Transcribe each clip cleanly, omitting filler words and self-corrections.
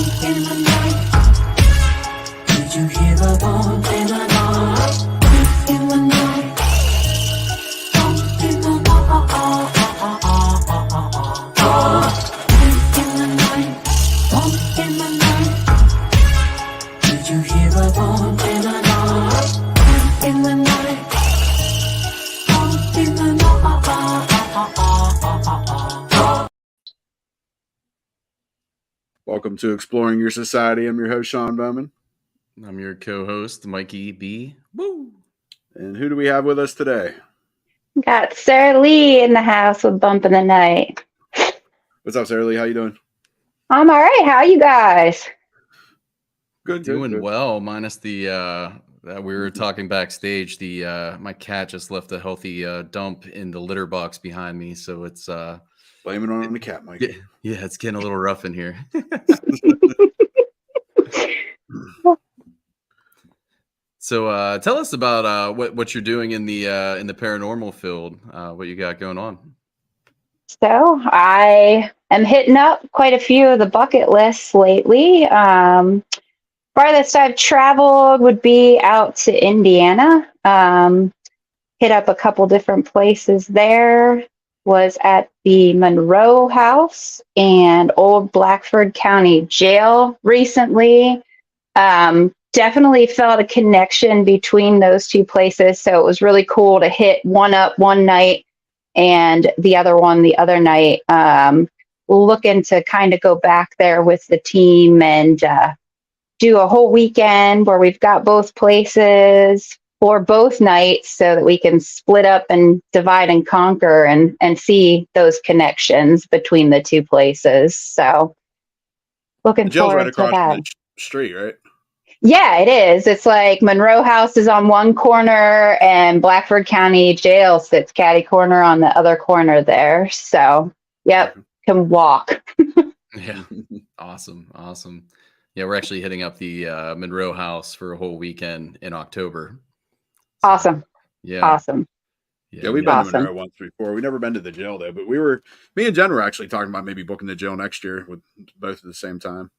in the night. Did you hear the bump in the night? In the night. Bump in the night. In the night. Bump in the night. Did you hear the bump in the night? In the night. Bump in the night. Welcome to Exploring Your Society. I'm your host, Sean Bowman. I'm your co-host, Mikey B. Woo! And who do we have with us today? Got Saralee in the house with Bump in the Night. What's up, Saralee? How you doing? I'm all right. How you guys? Good, Doing good. well, minus the we were talking backstage. The my cat just left a healthy dump in the litter box behind me, so it's Blame it on the cat, Mike. yeah, it's getting a little rough in here. So tell us about what you're doing in the paranormal field. What you got going on? So I am hitting up quite a few of the bucket lists lately. Farthest I've traveled would be out to Indiana. Hit up a couple different places there. Was at the Monroe House and Old Blackford County Jail recently. Definitely felt a connection between those two places. So it was really cool to hit one up one night and the other one the other night. Looking to kind of go back there with the team and do a whole weekend where we've got both places for both nights so that we can split up and divide and conquer and see those connections between the two places. So looking The jail's forward right to across that. from the street, right? Yeah, it is. It's like Monroe House is on one corner and Blackford County Jail sits catty corner on the other corner there. So, yep, can walk. Yeah, awesome. Yeah, we're actually hitting up the Monroe House for a whole weekend in October. So, Awesome. Yeah. Awesome. Yeah, we've been Awesome. to Monroe once before. We've never been to the jail though, but me and Jen were actually talking about maybe booking the jail next year with both at the same time.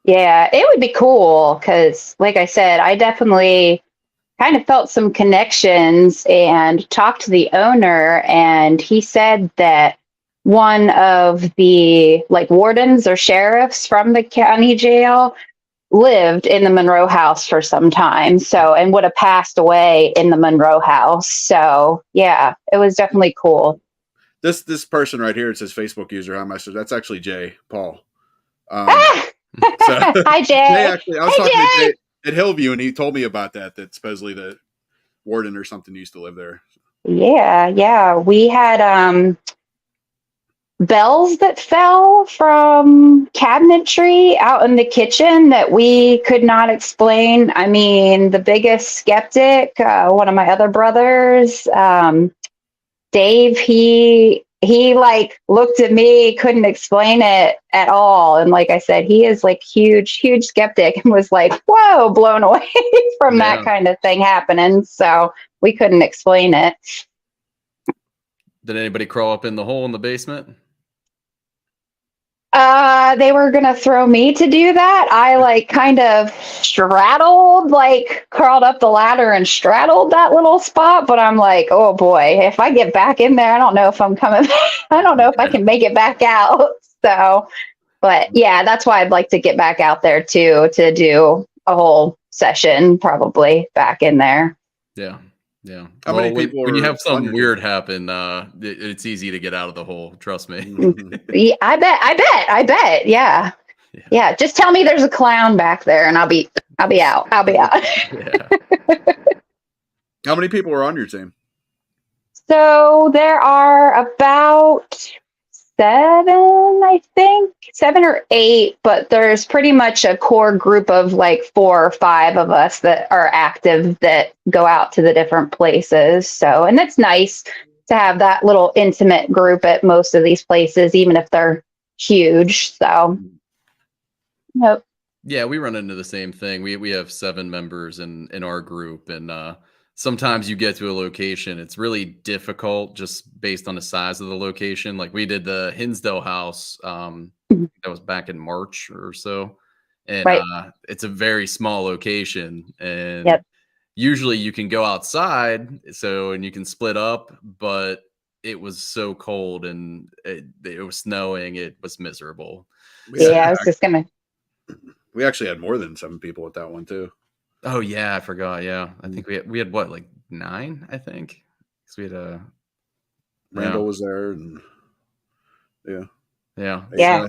Yeah, it would be cool because, like I said, I definitely kind of felt some connections and talked to the owner, and he said that one of the wardens or sheriffs from the county jail lived in the Monroe House for some time, and would have passed away in the Monroe House. So yeah, it was definitely cool. This person right here, it says Facebook user. How much? That's actually Jay Paul. Hi, Jay. Jay actually, I was talking Jay. to Jay at Hillview, and he told me about that supposedly the warden or something used to live there. Yeah. We had bells that fell from cabinetry out in the kitchen that we could not explain. I mean, the biggest skeptic, one of my other brothers, Dave, he looked at me, couldn't explain it at all. And like I said, he is huge skeptic and was like, whoa, blown away from that kind of thing happening. So we couldn't explain it. Did anybody crawl up in the hole in the basement? They were going to throw me to do that. I kind of straddled, crawled up the ladder and straddled that little spot. But I'm like, oh boy, if I get back in there, I don't know if I'm coming back. I don't know if I can make it back out. So, but yeah, that's why I'd like to get back out there too, to do a whole session probably back in there. Yeah. How many people when you are have something on your weird happen, it's easy to get out of the hole. Trust me. Yeah, I bet. Yeah. Just tell me there's a clown back there, and I'll be out. Yeah. How many people are on your team? So there are about 7 or 8, but there's pretty much a core group of 4 or 5 of us that are active that go out to the different places. So, and it's nice to have that little intimate group at most of these places, even if they're huge. So, yep. Yeah, we run into the same thing. We have 7 members in our group, and sometimes you get to a location, it's really difficult just based on the size of the location. Like we did the Hinsdale house, that was back in March or so. and Right. it's a very small location, and Yep. usually you can go outside, and you can split up, but it was so cold and it was snowing. It was miserable. We, Yeah, I was just gonna. we actually had more than 7 people at that one too. Oh yeah, I forgot. Yeah, I think we had what, like 9, I think. Because we had a Randall was there, and yeah. Yeah. So,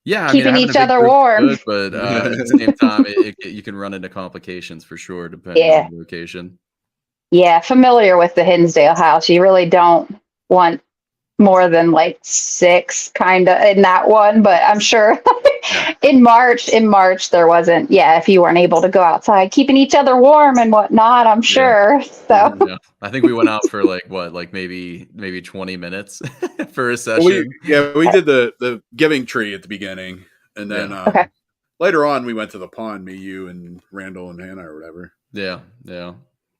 yeah, I mean, Keeping having a each big other group is warm. good, but at the same time, you can run into complications for sure, depending Yeah. on the location. Yeah, familiar with the Hinsdale house. You really don't want more than like 6 kind of in that one, but I'm sure Yeah. in March there wasn't, if you weren't able to go outside, keeping each other warm and whatnot, I'm sure. So Yeah. I think we went out for like maybe 20 minutes for a Well, session. we did the giving tree at the beginning, and then Okay. later on we went to the pond, me, you, and Randall and Hannah or whatever. Yeah.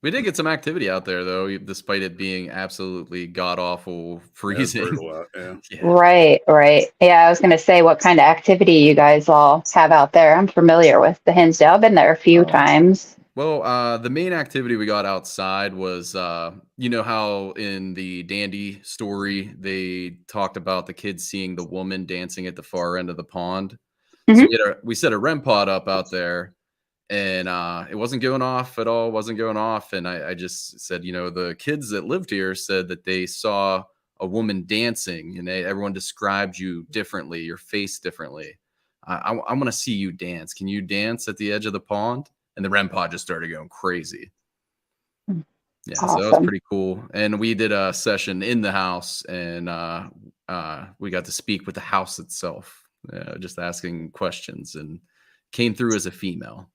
We did get some activity out there though, despite it being absolutely god awful freezing. Brutal out, yeah. Right. Yeah, I was going to say what kind of activity you guys all have out there. I'm familiar with the Hinsdale. I've been there a few times. Well, the main activity we got outside was, you know how in the Dandy story they talked about the kids seeing the woman dancing at the far end of the pond. So we set a REM pod up out there, and it wasn't going off at all. Wasn't going off, and I just said, the kids that lived here said that they saw a woman dancing, and everyone described you differently, your face differently. I want to see you dance. Can you dance at the edge of the pond? And the REM pod just started going crazy. Yeah, Awesome. So that was pretty cool. And we did a session in the house, and we got to speak with the house itself, just asking questions, and came through as a female.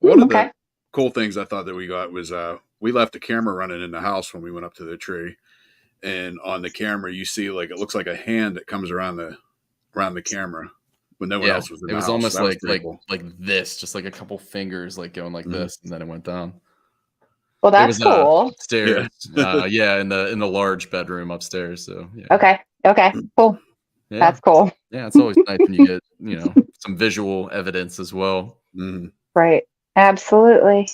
One of the cool things I thought that we got was we left the camera running in the house when we went up to the tree, and on the camera you see it looks like a hand that comes around the camera when no one else was in the house. It was almost like cool. this, just like a couple fingers going like this, and then it went down. Well, that's cool. Upstairs. In the large bedroom upstairs. So yeah. Okay. Cool. Yeah. That's cool. Yeah, it's always nice when you get, some visual evidence as well. Mm-hmm. Right. Absolutely.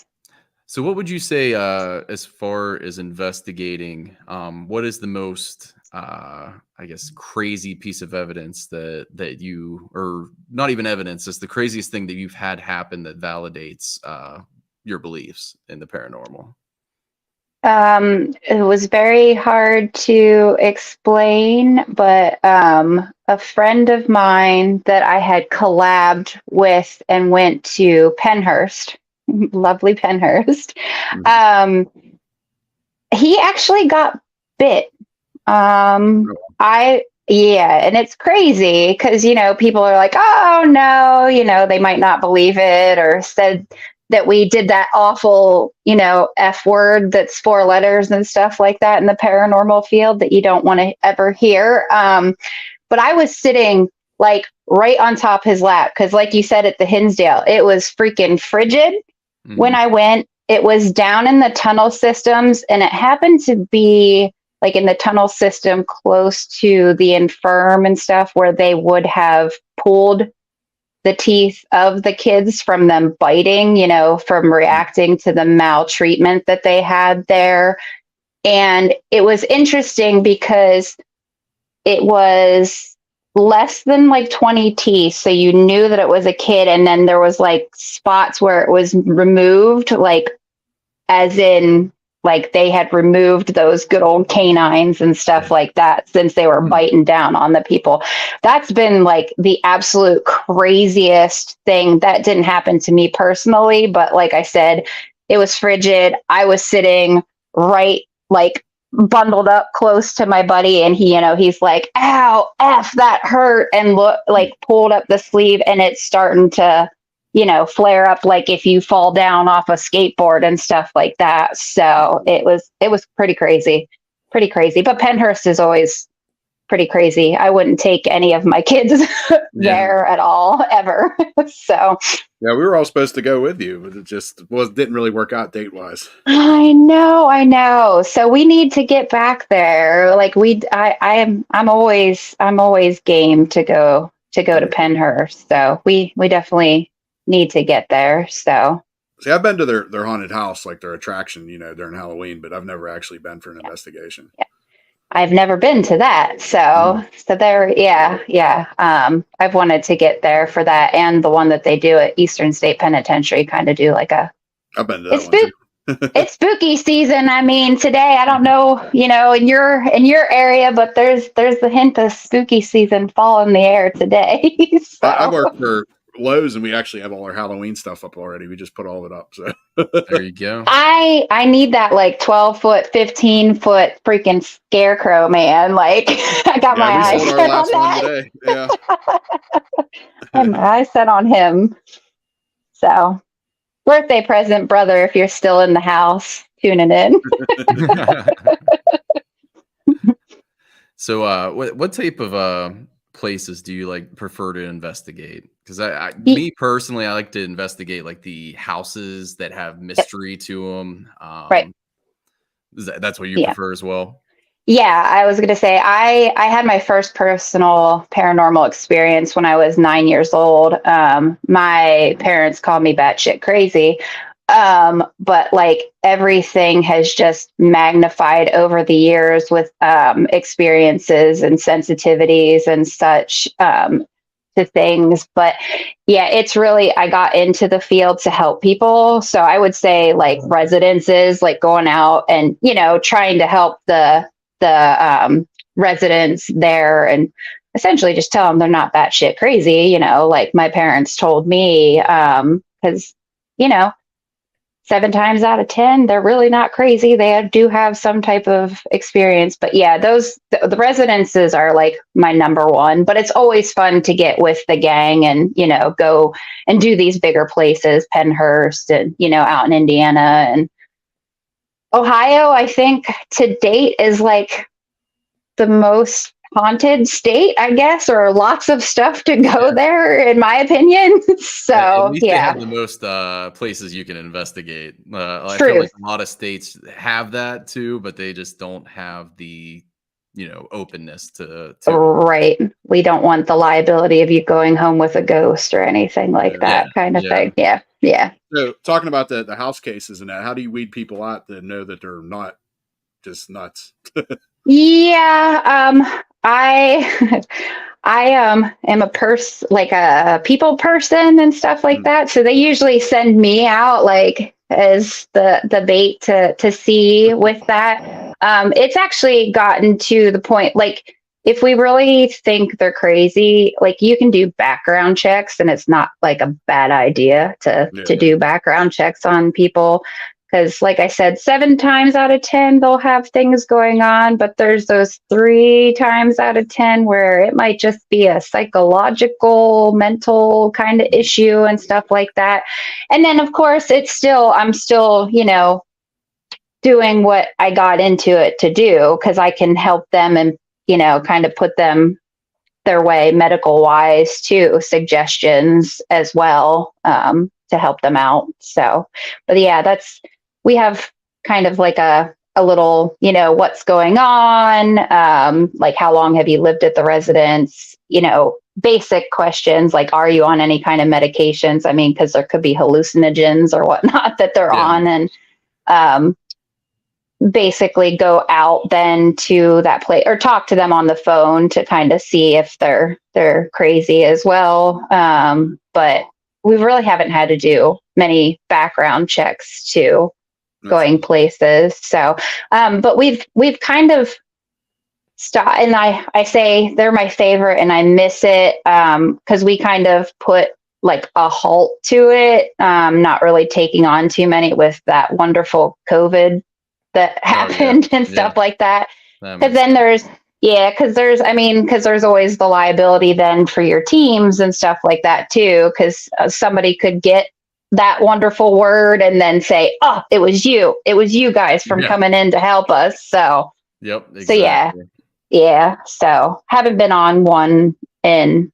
So what would you say as far as investigating, what is the most crazy piece of evidence that you, or not even evidence, is the craziest thing that you've had happen that validates your beliefs in the paranormal? It was very hard to explain, but a friend of mine that I had collabed with and went to Penhurst, lovely Penhurst, he actually got bit. And it's crazy because, people are like, oh no, they might not believe it, or said that we did that awful, F word that's 4 letters and stuff like that in the paranormal field that you don't want to ever hear. But I was sitting like right on top his lap because, like you said, at the Hinsdale, it was freaking frigid. When I went, it was down in the tunnel systems, and it happened to be like in the tunnel system close to the infirm and stuff where they would have pulled the teeth of the kids from them biting, from reacting to the maltreatment that they had there. And it was interesting because it was less than like 20 teeth. So you knew that it was a kid. And then there was like spots where it was removed, like as in like they had removed those good old canines and stuff like that since they were biting down on the people. That's been like the absolute craziest thing. That didn't happen to me personally, but like I said, it was frigid. I was sitting right, like bundled up close to my buddy, and he, he's like, ow, F, that hurt, and look, like pulled up the sleeve, and it's starting to, flare up like if you fall down off a skateboard and stuff like that. So it was pretty crazy. But Penhurst is always pretty crazy. I wouldn't take any of my kids there at all, ever. So yeah, we were all supposed to go with you, but it just didn't really work out date wise. I know. So we need to get back there. Like I'm always game to go to go to Pennhurst. So we definitely need to get there. So see, I've been to their haunted house, like their attraction, during Halloween, but I've never actually been for an investigation. Yeah. I've never been to that. So there, yeah. I've wanted to get there for that, and the one that they do at Eastern State Penitentiary, kind of do like a. I've been to that one too. It's spooky season. I mean, today I don't know, in your area, but there's the hint of spooky season fall in the air today. So. I work for Lowe's, and we actually have all our Halloween stuff up already. We just put all of it up. So there you go. I need that like 12-foot, 15-foot freaking scarecrow, man. Like I got my eyes set on that. Yeah. And my eyes set on him. So. Birthday present, brother, if you're still in the house tuning in. So what type of places do you like prefer to investigate? Because me personally, I like to investigate like the houses that have mystery to them. Right. That's what you prefer as well? Yeah, I was going to say I had my first personal paranormal experience when I was 9 years old. My parents called me batshit crazy, but like everything has just magnified over the years with experiences and sensitivities and such to things. But yeah, it's really, I got into the field to help people. So I would say like residences, like going out and, trying to help the residents there and essentially just tell them they're not batshit crazy, like my parents told me, because, 7 times out of 10, they're really not crazy. They do have some type of experience. But yeah, the residences are like my number one, but it's always fun to get with the gang and, go and do these bigger places, Pennhurst and, out in Indiana and Ohio, I think to date is like the most haunted state, I guess, or lots of stuff to go there, in my opinion. So, at least they have the most places you can investigate. I feel like a lot of states have that too, but they just don't have the, openness to. Right. We don't want the liability of you going home with a ghost or anything like that kind of thing. Yeah. Yeah. So talking about the house cases and that, how do you weed people out to know that they're not just nuts? Yeah. I am a people person and stuff like that. So they usually send me out like as the bait to see with that. It's actually gotten to the point, like if we really think they're crazy, like you can do background checks, and it's not like a bad idea to do background checks on people. Because like I said, 7 times out of 10, they'll have things going on, but there's those 3 times out of 10 where it might just be a psychological, mental kind of issue and stuff like that. And then of course I'm still, doing what I got into it to do, because I can help them and, kind of put them their way medical wise too, suggestions as well, to help them out. So, but yeah, we have kind of like a little, what's going on, like how long have you lived at the residence, basic questions like, are you on any kind of medications? I mean, because there could be hallucinogens or whatnot that they're on, and basically go out then to that place or talk to them on the phone to kind of see if they're crazy as well. But we really haven't had to do many background checks to going places. So, but we've kind of stopped, and I say they're my favorite and I miss it, because we kind of put like a halt to it, not really taking on too many with that wonderful COVID that happened and stuff like that. Because then there's always the liability then for your teams and stuff like that too, because somebody could get that wonderful word and then say, oh, it was you guys from coming in to help us. So exactly. So yeah, so haven't been on one in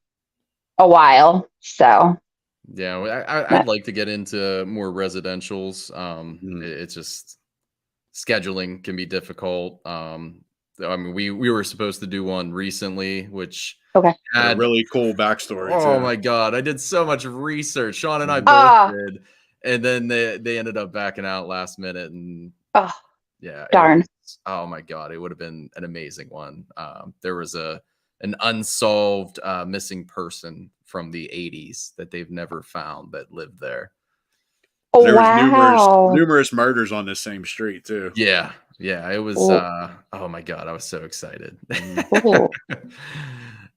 a while. So yeah, I'd like to get into more residentials. It's just scheduling can be difficult. I mean, we were supposed to do one recently, which Okay. Had had a really cool backstory. oh too. my god, I did so much research. Sean and I both Ah. did, and then they ended up backing out last minute, and Oh, yeah, darn. oh my god, it would have been an amazing one. There was an unsolved missing person from the 80s that they've never found that lived there. Oh, There was wow. numerous murders on this same street too. Yeah, it was. Oh. Oh my god, I was so excited. Ooh.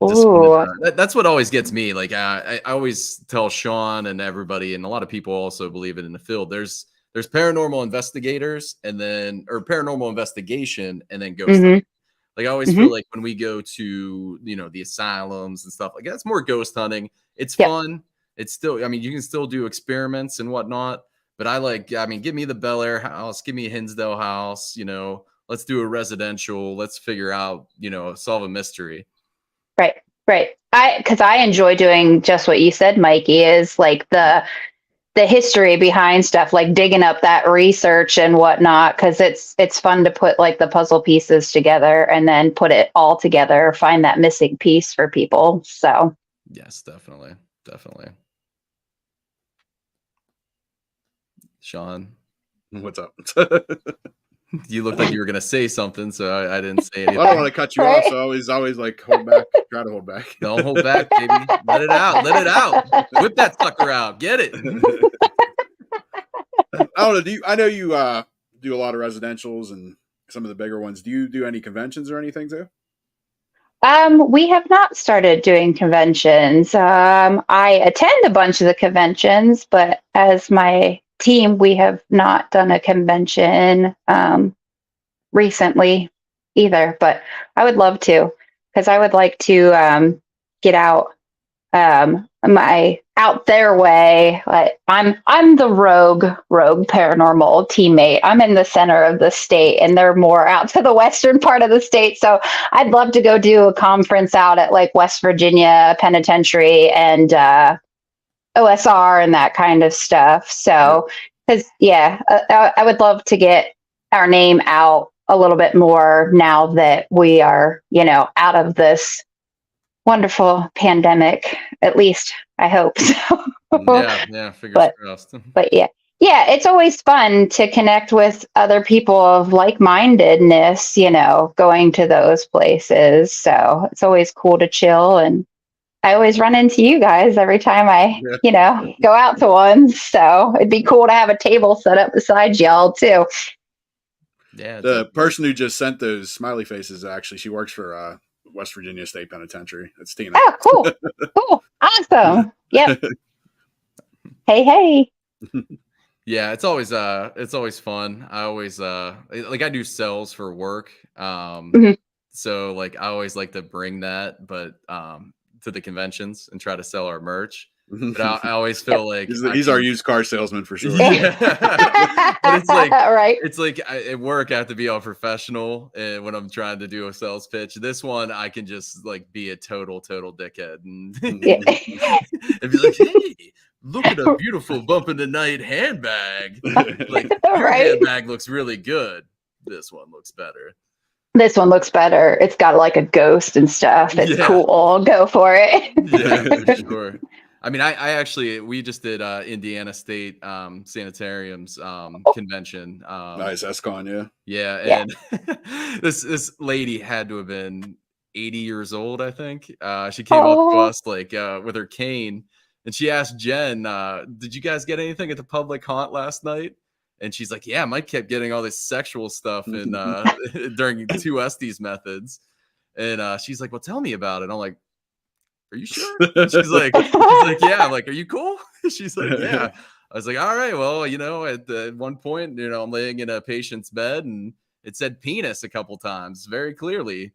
Just wanted Ooh. that's what always gets me. Like I always tell Sean and everybody, and a lot of people also believe it in the field. There's paranormal investigators, and then or paranormal investigation, and then ghost Mhm. hunting. Like I always feel like when we go to the asylums and stuff like that's more ghost hunting. It's Yep. fun. It's still, I mean, you can still do experiments and whatnot. But I mean, give me the Bel Air house, give me Hinsdale house. Let's do a residential. Let's figure out, solve a mystery. Right. Right. Because I enjoy doing just what you said, Mikey, is like the history behind stuff, like digging up that research and whatnot, because it's fun to put like the puzzle pieces together and then put it all together, find that missing piece for people. So Yes, definitely. Sean, What's up? you looked like you were gonna say something, so I didn't say anything. I don't want to cut you off, so I always like hold back, try to hold back. Don't hold back, baby. Let it out. Whip that sucker out. Get it. I don't know. I know you do a lot of residentials and some of the bigger ones. Do you do any conventions or anything too? we have not started doing conventions. I attend a bunch of the conventions, but as my team, we have not done a convention recently either. But I would love to, because I would like to get out my out their way. Like I'm the rogue paranormal teammate. I'm in the center of the state, and they're more out to the western part of the state. So I'd love to go do a conference out at like West Virginia Penitentiary and OSR and that kind of stuff. So because I would love to get our name out a little bit more now that we are out of this wonderful pandemic. At least I hope so. Fingers crossed. But yeah, it's always fun to connect with other people of like-mindedness, going to those places. So it's always cool to chill, and I always run into you guys every time I, go out to one. So it'd be cool to have a table set up beside y'all too. Yeah. The person who just sent those smiley faces, actually, she works for West Virginia State Penitentiary. It's Tina. Oh, cool. Cool. Awesome. Yep. Hey. Yeah, it's always fun. I always I do sales for work. So like I always like to bring that, but to the conventions and try to sell our merch. But I always feel like he's our used car salesman for sure. Yeah. But it's like right. It's like at work I have to be all professional, and when I'm trying to do a sales pitch, this one I can just like be a total dickhead and, and be like, hey, look at a beautiful bump in the night handbag. Like your handbag looks really good. This one looks better. It's got like a ghost and stuff. It's cool. Go for it. Yeah, for sure. I mean, we just did Indiana State Sanitarium's convention. Nice, SCON, yeah. And this lady had to have been 80 years old, I think. She came up to us like with her cane, and she asked Jen, "Did you guys get anything at the public haunt last night?" And she's like, "Yeah, Mike kept getting all this sexual stuff in during two Estes methods." And she's like, "Well, tell me about it." I'm like, "Are you sure?" She's like, "Yeah." I'm like, "Are you cool?" She's like, "Yeah." I was like, "All right, well, at one point, I'm laying in a patient's bed and it said penis a couple times very clearly.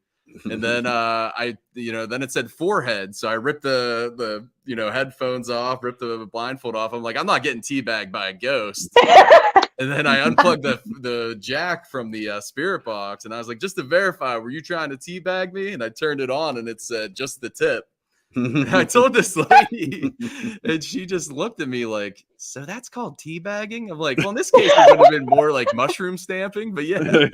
And then then it said forehead. So I ripped the headphones off, ripped the blindfold off. I'm like, I'm not getting teabagged by a ghost." And then I unplugged the jack from the spirit box, and I was like, "Just to verify, were you trying to teabag me?" And I turned it on, and it said just the tip. And I told this lady, and she just looked at me like, "So that's called teabagging?" I'm like, "Well, in this case, it would have been more like mushroom stamping, but yeah."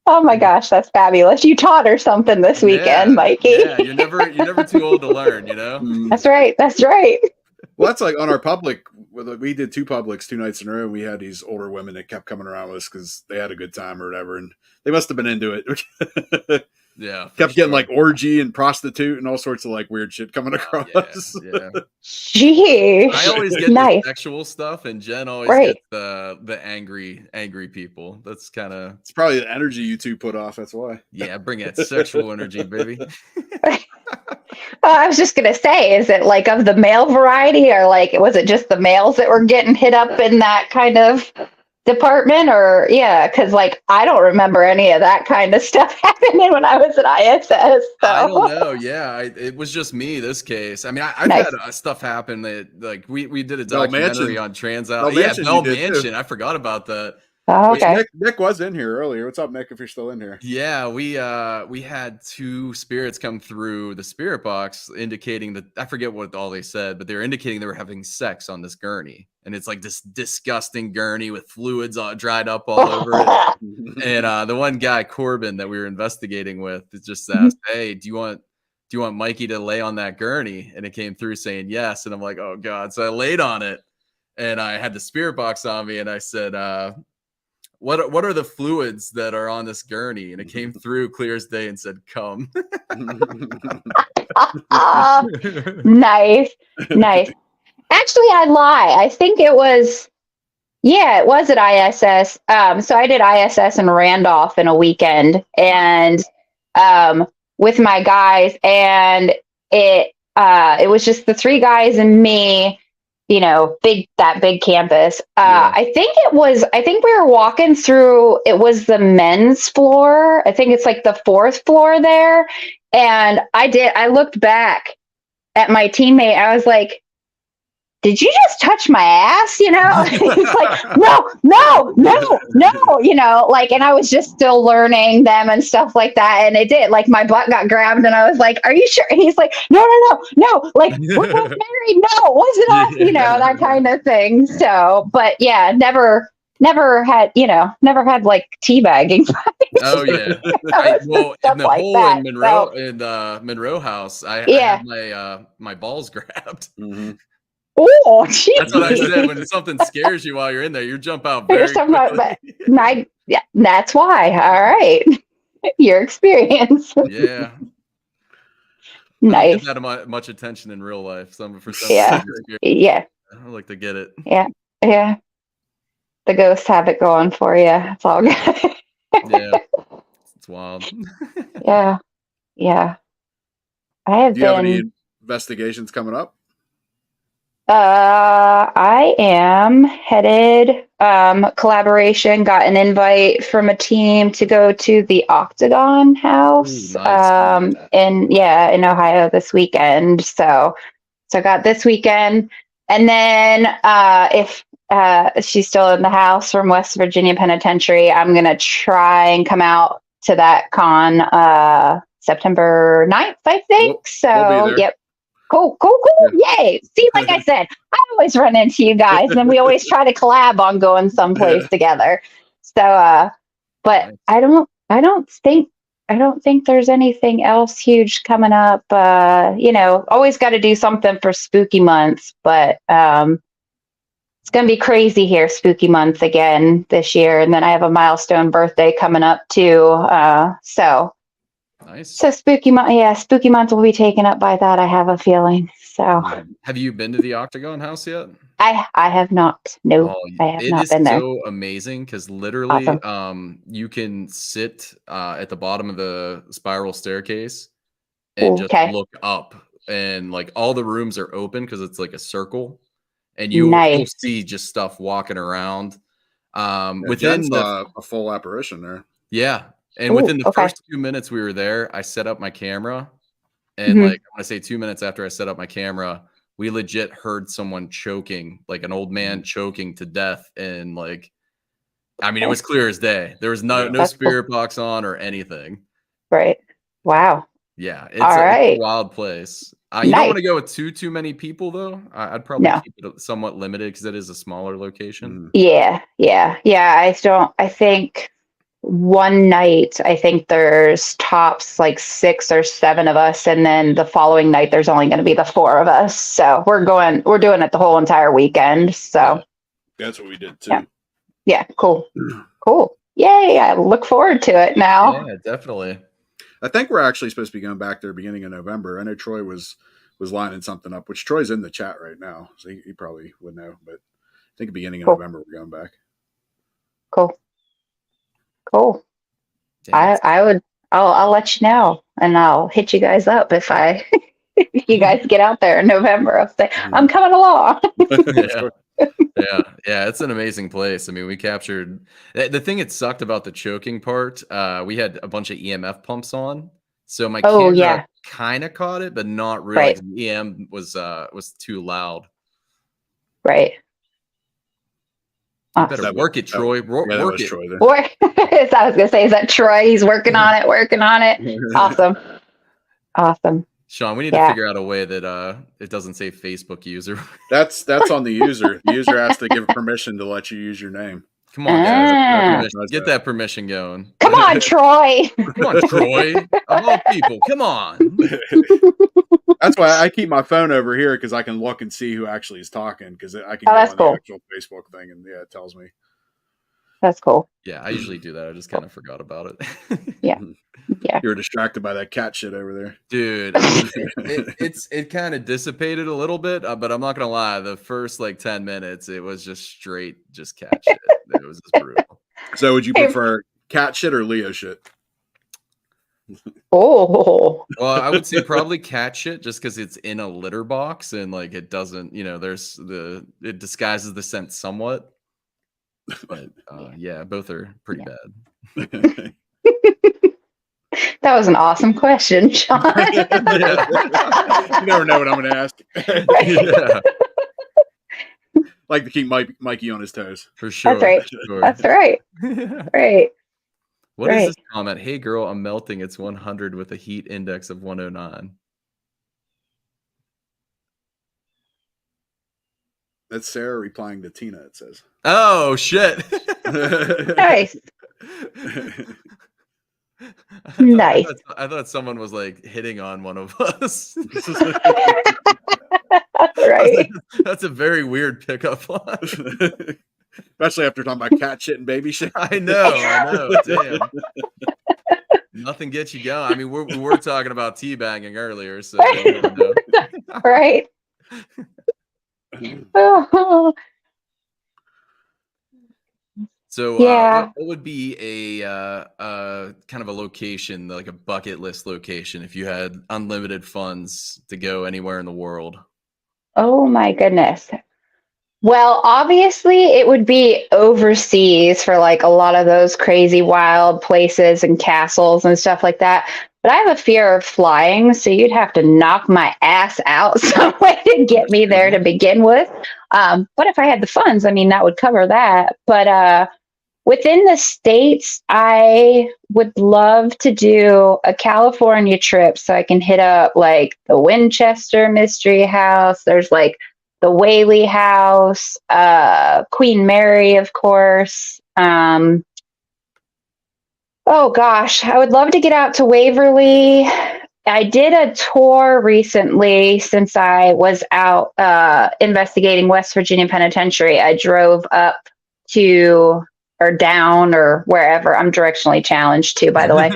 Oh my gosh, that's fabulous. You taught her something this weekend, Mikey. Yeah, you're never too old to learn, you know? That's right. That's right. Well, that's like on our public. We did 2 publics 2 nights in a row. And we had these older women that kept coming around with us because they had a good time or whatever, and they must have been into it. Yeah, kept getting like orgy and prostitute and all sorts of like weird shit coming across. Yeah. Gee, I always get the sexual stuff, and Jen always gets the angry people. That's kind of it's probably the energy you 2 put off. That's why. Yeah, bring that sexual energy, baby. I was just gonna say, is it like of the male variety, or like was it just the males that were getting hit up in that kind of department? Or because like I don't remember any of that kind of stuff happening when I was at ISS. So. I don't know. Yeah, it was just me this case. I mean, I've had stuff happen that like we did a documentary on trans out. Bell Mansion. I forgot about that. Oh, okay. Nick was in here earlier. What's up, Nick? If you're still in here. Yeah, we had 2 spirits come through the spirit box, indicating that I forget what all they said, but they were indicating they were having sex on this gurney, and it's like this disgusting gurney with fluids all dried up all over it. And the one guy, Corbin, that we were investigating with, just asked, "Hey, do you want Mikey to lay on that gurney?" And it came through saying yes, and I'm like, "Oh God!" So I laid on it, and I had the spirit box on me, and I said, What are the fluids that are on this gurney? And it came through clear as day and said, "Come." Nice. Actually, I lie. I think it was at ISS. So I did ISS in Randolph in a weekend, and with my guys, and it was just the 3 guys and me. You know, big campus. I think we were walking through, it was the men's floor. I think it's like the 4th floor there. And I looked back at my teammate. I was like, "Did you just touch my ass?" You know, he's like, no, you know, like, and I was just still learning them and stuff like that. And it did, like, my butt got grabbed, and I was like, "Are you sure?" And he's like, no, like, we're both married. No, wasn't us, you know, that kind of thing. So, but yeah, never had like teabagging. Oh yeah. Well, in the hole in Monroe, in Monroe House, I had my balls grabbed. Mm-hmm. Oh, geez. That's what I said. When something scares you while you're in there, you jump out very quickly. That's why. All right. Your experience. Yeah. Nice. I don't get that much attention in real life. Yeah. I like to get it. Yeah. The ghosts have it going for you. It's all good. Yeah. It's wild. Yeah. I have Do you have any investigations coming up? I am headed, collaboration, got an invite from a team to go to the Octagon House. Ooh, nice. In Ohio this weekend. So I got this weekend. And then, if she's still in the house from West Virginia Penitentiary, I'm going to try and come out to that con, September 9th, I think. So, yep. Cool. Yeah. Yay. See, like I said, I always run into you guys, and we always try to collab on going someplace together. So, but nice. I don't think there's anything else huge coming up. Always got to do something for spooky months, but it's going to be crazy here, spooky month again this year. And then I have a milestone birthday coming up too. Nice. So spooky month will be taken up by that. I have a feeling. So, have you been to the Octagon House yet? I have not. No, I have not been there. It is so amazing because literally, awesome. You can sit at the bottom of the spiral staircase and just look up, and like all the rooms are open because it's like a circle, and you'll see just stuff walking around. Within a full apparition there. Yeah. And within the first 2 minutes we were there, I set up my camera. And like, I want to say 2 minutes after I set up my camera, we legit heard someone choking, like an old man choking to death. And like, I mean, it was clear as day. There was no spirit box on or anything. Right. Wow. Yeah. It's a wild place. You don't want to go with too many people though. I'd probably keep it somewhat limited because it is a smaller location. Yeah. I one night, I think there's tops like 6 or 7 of us, and then the following night there's only going to be the 4 of us. So we're doing it the whole entire weekend. So that's what we did too. Yeah, cool. Cool. Yay, I look forward to it now. Yeah, definitely. I think we're actually supposed to be going back there beginning of November. I know Troy was lining something up, which Troy's in the chat right now, so he probably would know. But I think beginning of November we're going back. Cool. Yeah, I'll let you know, and I'll hit you guys up if if you guys get out there in November. I'll say I'm coming along. Yeah, it's an amazing place. I mean, we captured the thing that sucked about the choking part. We had a bunch of EMF pumps on, so my camera kind of caught it, but not really. Right. The EM was too loud. Right. You better work it, Troy. Work it. Troy there. I was gonna say, is that Troy? He's working on it. Awesome. Sean, we need to figure out a way that it doesn't say Facebook user. That's on the user. The user has to give permission to let you use your name. Come on, guys. Get that permission going. Come on, Troy. Come on, Troy. Of all people, come on. That's why I keep my phone over here, because I can look and see who actually is talking, because I can go on the actual Facebook thing, and it tells me. That's cool. Yeah, I usually do that. I just kind of forgot about it. Yeah. You were distracted by that cat shit over there, dude. It kind of dissipated a little bit, but I'm not gonna lie. The first 10 minutes, it was just straight cat shit. It was just brutal. So, would you prefer cat shit or Leo shit? Oh, well, I would say probably cat shit, just because it's in a litter box and it doesn't, it disguises the scent somewhat. But yeah, both are pretty bad. That was an awesome question, Sean. You never know what I'm going to ask. Like to keep Mikey on his toes. For sure. That's right. Sure. That's right. Right. What is this comment? Hey, girl, I'm melting. It's 100 with a heat index of 109. That's Sarah replying to Tina, it says. Oh, shit. Nice. Nice. I thought someone was hitting on one of us. Right. That's a very weird pickup line. Especially after talking about cat shit and baby shit. I know. Damn. Nothing gets you going. I mean, we were talking about teabagging earlier, so right. So yeah. what would be a kind of a location, like a bucket list location, if you had unlimited funds to go anywhere in the world? Oh my goodness. Well, obviously it would be overseas for a lot of those crazy wild places and castles and stuff like that. But I have a fear of flying, so you'd have to knock my ass out some way to get me there to begin with. But if I had the funds, I mean, that would cover that. But within the States, I would love to do a California trip so I can hit up the Winchester Mystery House. There's the Whaley House, Queen Mary, of course. Oh gosh, I would love to get out to Waverly. I did a tour recently since I was out investigating West Virginia Penitentiary. I drove up to or down or wherever. I'm directionally challenged too, by the way.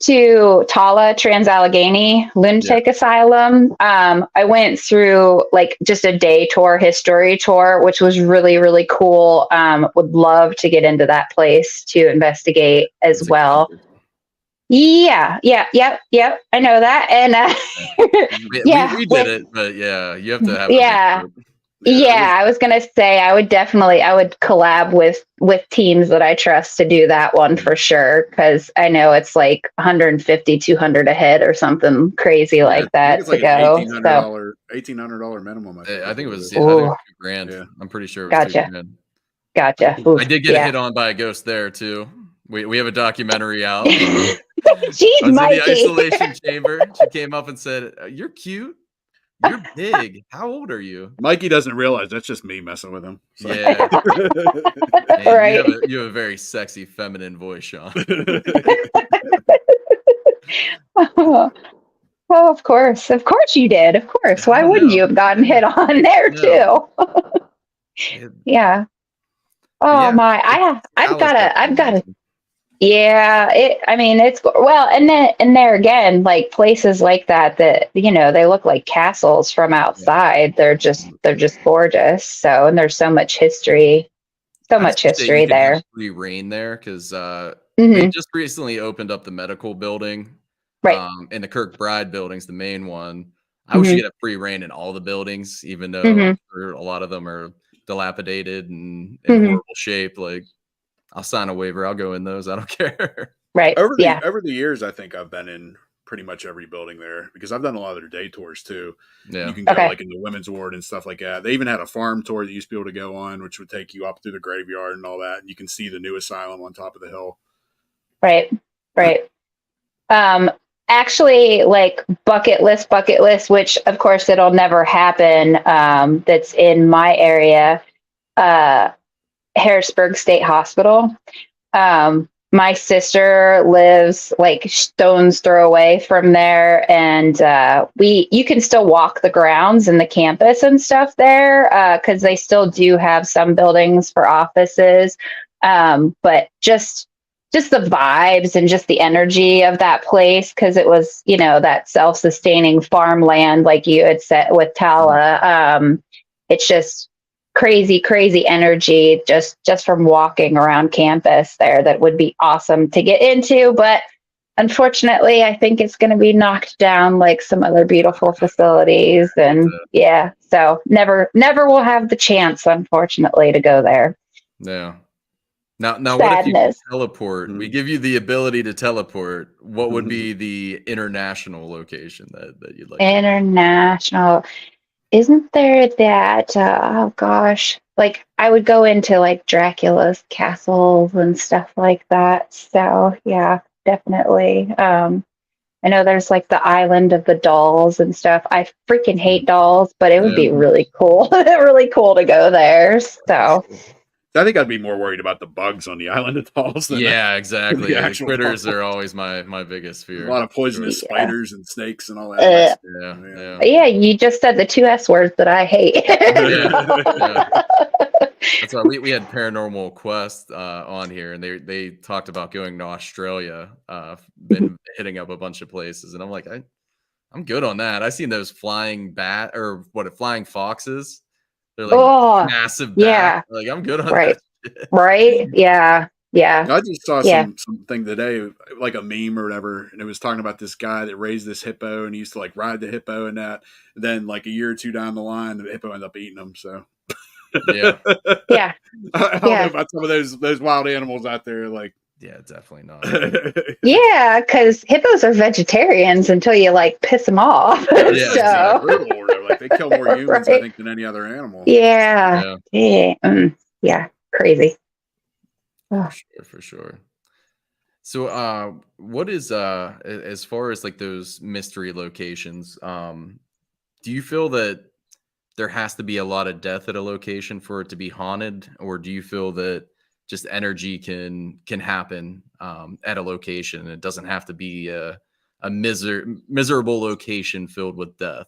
To Tala, Trans-Allegheny Lunatic Asylum. I went through just a day tour, history tour, which was really, really cool. Would love to get into that place to investigate as well. Yeah. I know that. And we did it, but yeah, you have to have Yeah, I was going to say I would collab with teams that I trust to do that one for sure, because I know it's 150, 200 a head or something crazy like that to go. $1,800 minimum. I think it was $2,000. Yeah. I'm pretty sure it was $2,000. Gotcha. Oof. I did get hit on by a ghost there too. We have a documentary out. Jeez, I was Mikey. in the isolation chamber. She came up and said, "You're cute. You're big. How old are you? Mikey doesn't realize that's just me messing with him. So. Yeah. Man, Right. you have a very sexy feminine voice, Sean. Oh, of course you did. Of course. Why I wouldn't know. you have gotten hit on there No. too? It- Yeah. but Oh yeah, my, I've Dallas gotta, I've definitely gotta. amazing. Yeah. I mean, it's well, and there again, like places like that, they look like castles from Yeah. outside. They're just gorgeous. So, and there's so I much appreciate you history can have there. free reign there because they Hmm. just recently opened up the medical building, Right. and the Kirkbride building's the main one. I wish you Hmm. could have free reign in all the buildings, even though Hmm. I'm sure a lot of them are dilapidated and in Hmm. horrible shape. Like, I'll sign a waiver. I'll go in those. I don't care. Right. Yeah. Over the years, I think I've been in pretty much every building there because I've done a lot of their day tours too. You Yeah. can go Okay. like in the women's ward and stuff like that. They even had a farm tour that you used to be able to go on, which would take you up through the graveyard and all that, and you can see the new asylum on top of the hill. Right. Right. Um, Actually, like bucket list, which of course it'll never happen. That's in my area, uh, Harrisburg State Hospital. My sister lives like stone's throw away from there, and you can still walk the grounds and the campus and stuff there because they still do have some buildings for offices, but just the vibes and just the energy of that place because it was that self-sustaining farmland like you had said with Tala. It's just crazy energy just from walking around campus there that would be awesome to get into, but unfortunately I think it's going to be knocked down like some other beautiful facilities, and yeah, so never will have the chance unfortunately to go there. Yeah. Now, what if you could Sadness. teleport? We give you the ability to teleport. What would be the international location that you'd like to? International. Isn't there that oh gosh, like I would go into like Dracula's castles and stuff like that, so yeah, definitely. I know there's like the island of the dolls and stuff. I freaking hate dolls, but it would Yeah. be really cool really cool to go there, so I think I'd be more worried about the bugs on the island of dolls than Yeah, exactly. the The actual critters dolls. are always my biggest A fear. lot of poisonous yeah. spiders and snakes and all that. uh, Yeah. yeah, you just said the two S words that I hate. Yeah. That's why we had Paranormal Quest on here, and they talked about going to Australia, been hitting up a bunch of places, and I'm like, I'm good on that. I seen those flying flying foxes. They're like Oh massive yeah, bat. Like, I'm good on right. that shit. Right? Yeah. Yeah. I just saw Yeah. something today, like a meme or whatever, and it was talking about this guy that raised this hippo, and he used to like ride the hippo and that. And then like a year or two down the line, the hippo ended up eating him. So Yeah. Yeah. I don't know about some of those wild animals out there. Like, Yeah, definitely not. Yeah, because hippos are vegetarians until you like piss them off. Yeah, So brutal, or whatever. Like they kill more humans, I Right. think, than any other animal. Yeah. Yeah, Yeah. Crazy. Oh. for sure. So, what is as far as like those mystery locations? Do you feel that there has to be a lot of death at a location for it to be haunted, or do you feel that just energy can happen at a location? It doesn't have to be a miserable location filled with death.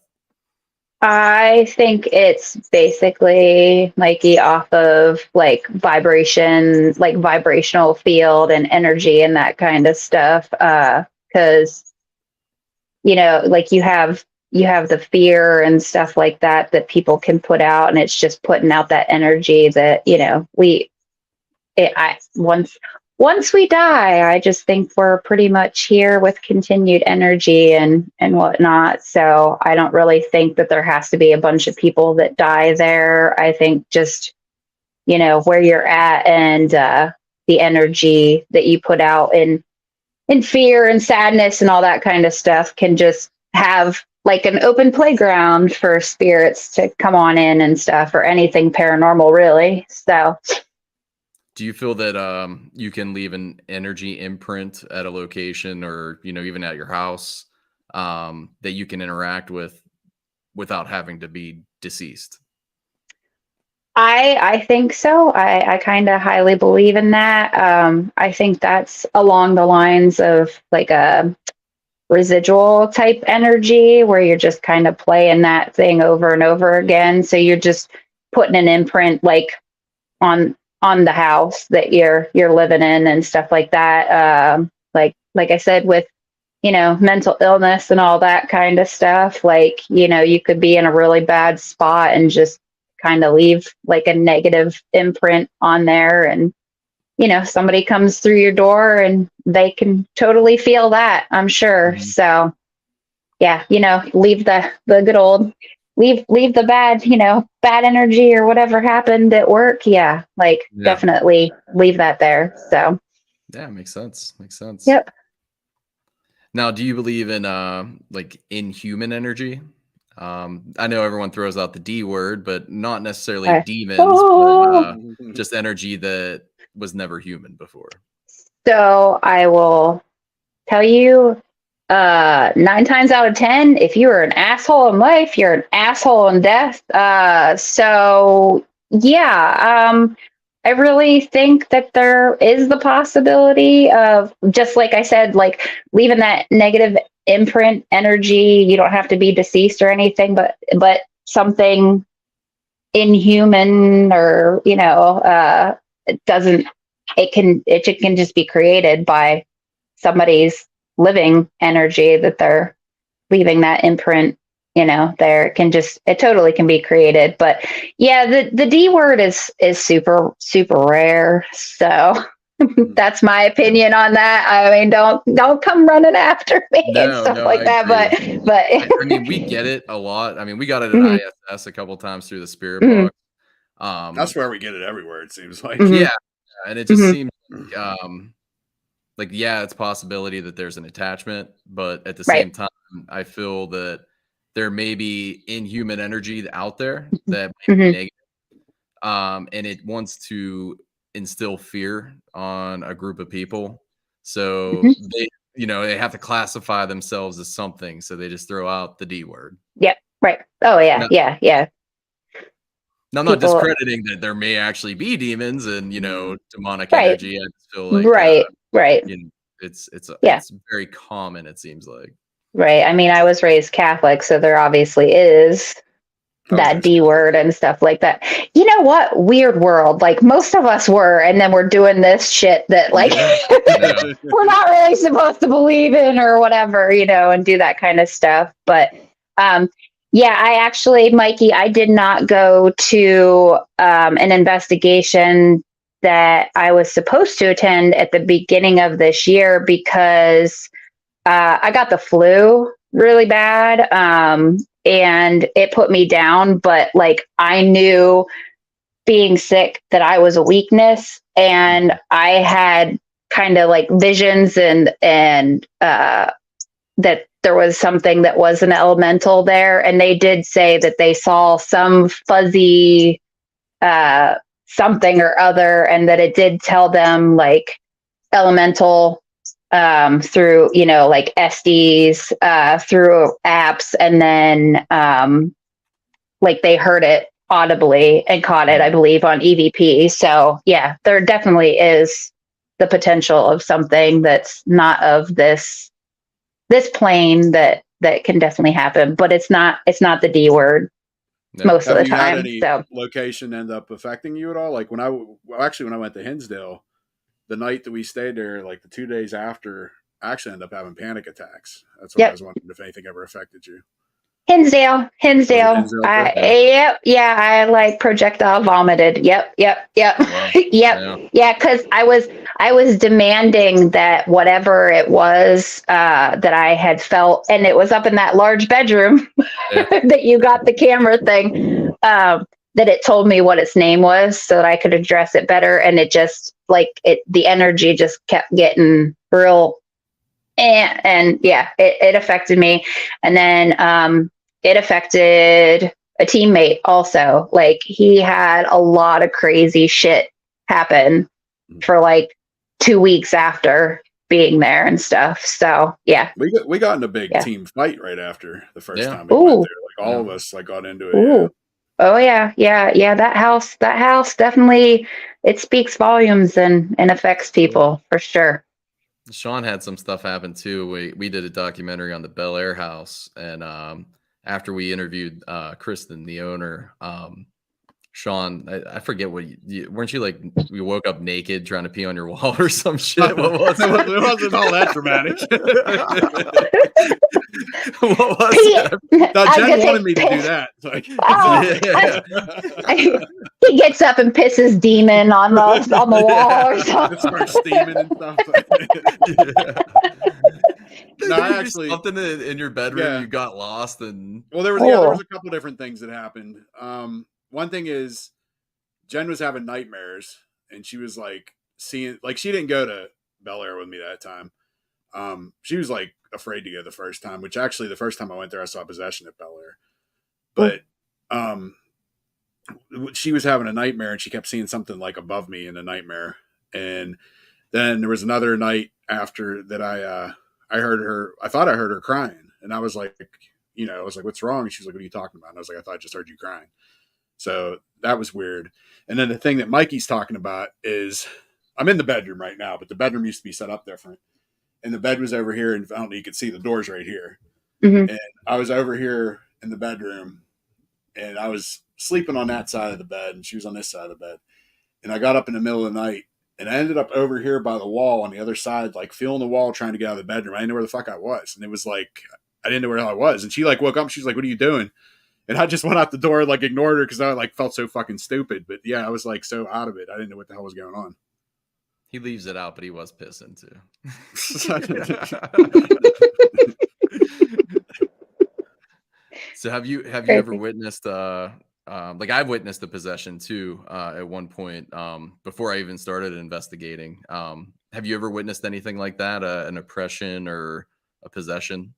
I think it's basically Mikey off of like vibration, like vibrational field and energy and that kind of stuff. Because like you have the fear and stuff like that people can put out, and it's just putting out that energy that once we die, I just think we're pretty much here with continued energy and whatnot. So I don't really think that there has to be a bunch of people that die there. I think just where you're at and the energy that you put out in fear and sadness and all that kind of stuff can just have like an open playground for spirits to come on in and stuff, or anything paranormal really. So Do you feel that you can leave an energy imprint at a location, or even at your house, that you can interact with without having to be deceased. I think so. I kind of highly believe in that. I think that's along the lines of like a residual type energy where you're just kind of playing that thing over and over again. So you're just putting an imprint like on the house that you're living in and stuff like that. Like I said, with mental illness and all that kind of stuff, like, you could be in a really bad spot and just kind of leave like a negative imprint on there. And, somebody comes through your door and they can totally feel that, I'm sure. Mhm. So yeah, leave the good old, leave the bad, bad energy or whatever happened at work. Yeah. Like definitely leave that there. So yeah, makes sense. Yep. Now, do you believe in like inhuman energy? I know everyone throws out the D word, but not necessarily demons, but just energy that was never human before. So I will tell you, 9 times out of 10, if you are an asshole in life, you're an asshole in death. So yeah, I really think that there is the possibility of, just like I said, like leaving that negative imprint energy. You don't have to be deceased or anything, but something inhuman, or it can just be created by somebody's living energy that they're leaving that imprint. It totally can be created. But yeah, the D word is super rare. So that's my opinion on that. I mean, don't come running after me and stuff like that. But I mean, we get it a lot. I mean, we got it at ISS a couple times through the spirit box. That's where we get it everywhere, it seems like. Yeah, and it just seems like it's a possibility that there's an attachment, but at the same time, I feel that there may be inhuman energy out there that might be negative, and it wants to instill fear on a group of people. So they have to classify themselves as something, so they just throw out the D word. Yep. Right. Oh yeah. Yeah. Now, I'm not discrediting that there may actually be demons and demonic energy. I just feel like it's very common, it seems like. Right. I mean, I was raised Catholic, so there obviously is that D word and stuff like that. You know what? Weird world. Like most of us were, and then we're doing this shit that like we're not really supposed to believe in or whatever, and do that kind of stuff. But I actually, Mikey, I did not go to an investigation that I was supposed to attend at the beginning of this year because I got the flu really bad, and it put me down. But like I knew being sick that I was a weakness, and I had kind of like visions and that there was something that was an elemental there, and they did say that they saw some fuzzy something or other, and that it did tell them like elemental through like SDs, through apps, and then like they heard it audibly and caught it, I believe, on EVP. So yeah, there definitely is the potential of something that's not of this plane that can definitely happen, but it's not the D word most of the time. Have you had any location end up affecting you at all? Like when I went to Hinsdale, the night that we stayed there, like the 2 days after, I actually ended up having panic attacks. That's what I was wondering if anything ever affected you. Hinsdale. I like projectile vomited. Yep. Wow. Yeah. Because I was demanding that whatever it was that I had felt, and it was up in that large bedroom that you got the camera thing, that it told me what its name was so that I could address it better. And it just the energy just kept getting real. And it affected me. And then it affected a teammate also. Like he had a lot of crazy shit happen for like 2 weeks after. being there and stuff. So yeah. We got in a big team fight right after the first time we Ooh. went there. Like all of us like got into it. Ooh. Oh yeah. That house definitely, it speaks volumes and affects people for sure. Sean had some stuff happen too. We did a documentary on the Bel Air house, and after we interviewed Kristen, the owner, Sean, I forget what weren't you like? You woke up naked trying to pee on your wall or some shit. What was it? It wasn't all that dramatic. What was it? No, Jen wanted me to do that. Like, he gets up and pisses demon on the wall or something. It starts steaming and stuff. No, I actually something in your bedroom. You got lost, and there was a couple different things that happened. One thing is Jen was having nightmares, and she was like seeing, like, she didn't go to Bel Air with me that time. She was like afraid to go the first time, which actually the first time I went there, I saw possession at Bel Air. But she was having a nightmare, and she kept seeing something like above me in a nightmare. And then there was another night after that I heard her. I thought I heard her crying, and I was like, what's wrong? And she was like, what are you talking about? And I was like, I thought I just heard you crying. So that was weird. And then the thing that Mikey's talking about is I'm in the bedroom right now, but the bedroom used to be set up different. And the bed was over here, and I don't know, you could see the doors right here. Mm-hmm. And I was over here in the bedroom, and I was sleeping on that side of the bed, and she was on this side of the bed. And I got up in the middle of the night, and I ended up over here by the wall on the other side, like feeling the wall, trying to get out of the bedroom. I didn't know where the fuck I was. And it was like, I didn't know where the hell I was. And she like woke up, and she's like, what are you doing? And I just went out the door, like ignored her because I like felt so fucking stupid. But yeah, I was like so out of it. I didn't know what the hell was going on. He leaves it out, but he was pissing too. So have you ever witnessed like I've witnessed the possession too at one point before I even started investigating. Have you ever witnessed anything like that, an oppression or a possession?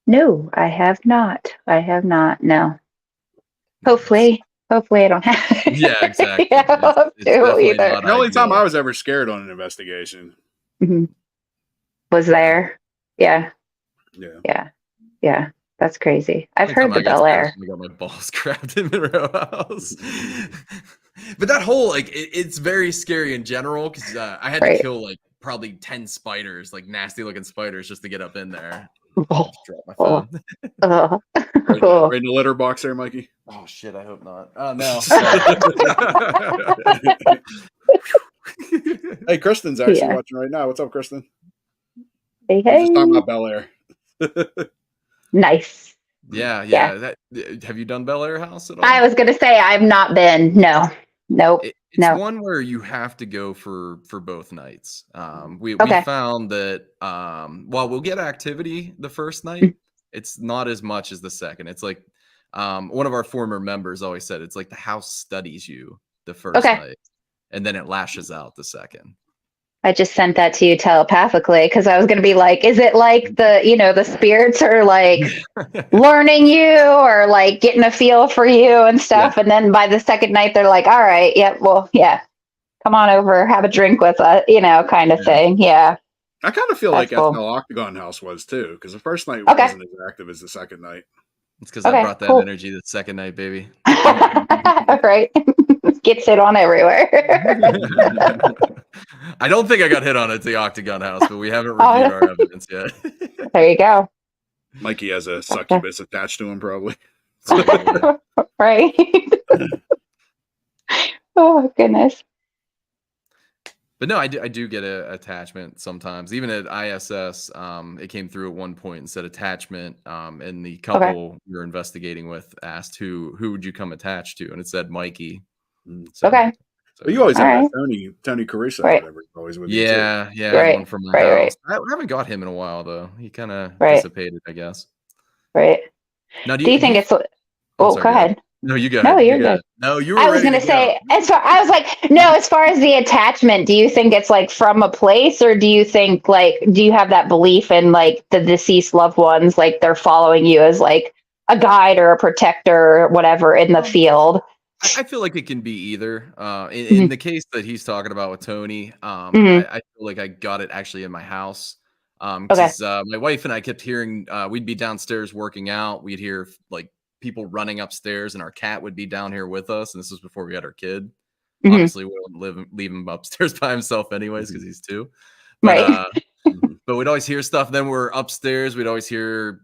No, I have not. No. Hopefully I don't have it. Yeah, exactly. The only time I was ever scared on an investigation was there. Yeah. Yeah. That's crazy. I've heard the Bel Air. I got my balls grabbed in Monroe House. But that whole, like, it's very scary in general because I had to kill like probably 10 spiders, like nasty looking spiders, just to get up in there. Drop my phone. Right in the litter box there, Mikey. Oh shit! I hope not. Oh no. Hey, Kristen's actually watching right now. What's up, Kristen? Hey. We're just talking about Bel Air. Nice. Yeah. Have you done Bel Air House at all? I was gonna say I've not been. No. Nope. It's one where you have to go for both nights. We found that while we'll get activity the first night, it's not as much as the second. It's like one of our former members always said, it's like the house studies you the first night, and then it lashes out the second. I just sent that to you telepathically because I was going to be like, is it like the spirits are like learning you or like getting a feel for you and stuff. Yeah. And then by the second night, they're like, all right, come on over, have a drink with us, kind of thing. Yeah. I kind of feel that's like that's how Octagon House was too. Because the first night wasn't as active as the second night. It's because I brought that energy the second night, baby. Right. Gets hit on everywhere. I don't think I got hit on at the Octagon House, but we haven't reviewed our evidence yet. There you go. Mikey has a succubus attached to him, probably. Right. Oh, goodness. But no, I do get an attachment sometimes. Even at ISS, it came through at one point and said attachment. And the couple we were investigating with asked who would you come attached to, and it said Mikey. So, but you always have that Tony Caruso, whatever. Always with you too. One from my house. I haven't got him in a while though. He kind of dissipated, I guess. Right. Now, do you think it's? Oh, go ahead. No, you go. No, you're good. No, you were. I was going to say, as far as the attachment, do you think it's like from a place, or do you think do you have that belief in like the deceased loved ones, like they're following you as like a guide or a protector or whatever in the field? I feel like it can be either. In Mhm. the case that he's talking about with Tony, Mhm. I feel like I got it actually in my house. Okay. Because my wife and I kept hearing, we'd be downstairs working out, we'd hear like people running upstairs, and our cat would be down here with us. And this was before we had our kid. Mhm. Obviously, we wouldn't leave him upstairs by himself anyways because Mhm. he's 2. Right. Mhm. But we'd always hear stuff. Then we're upstairs. We'd always hear,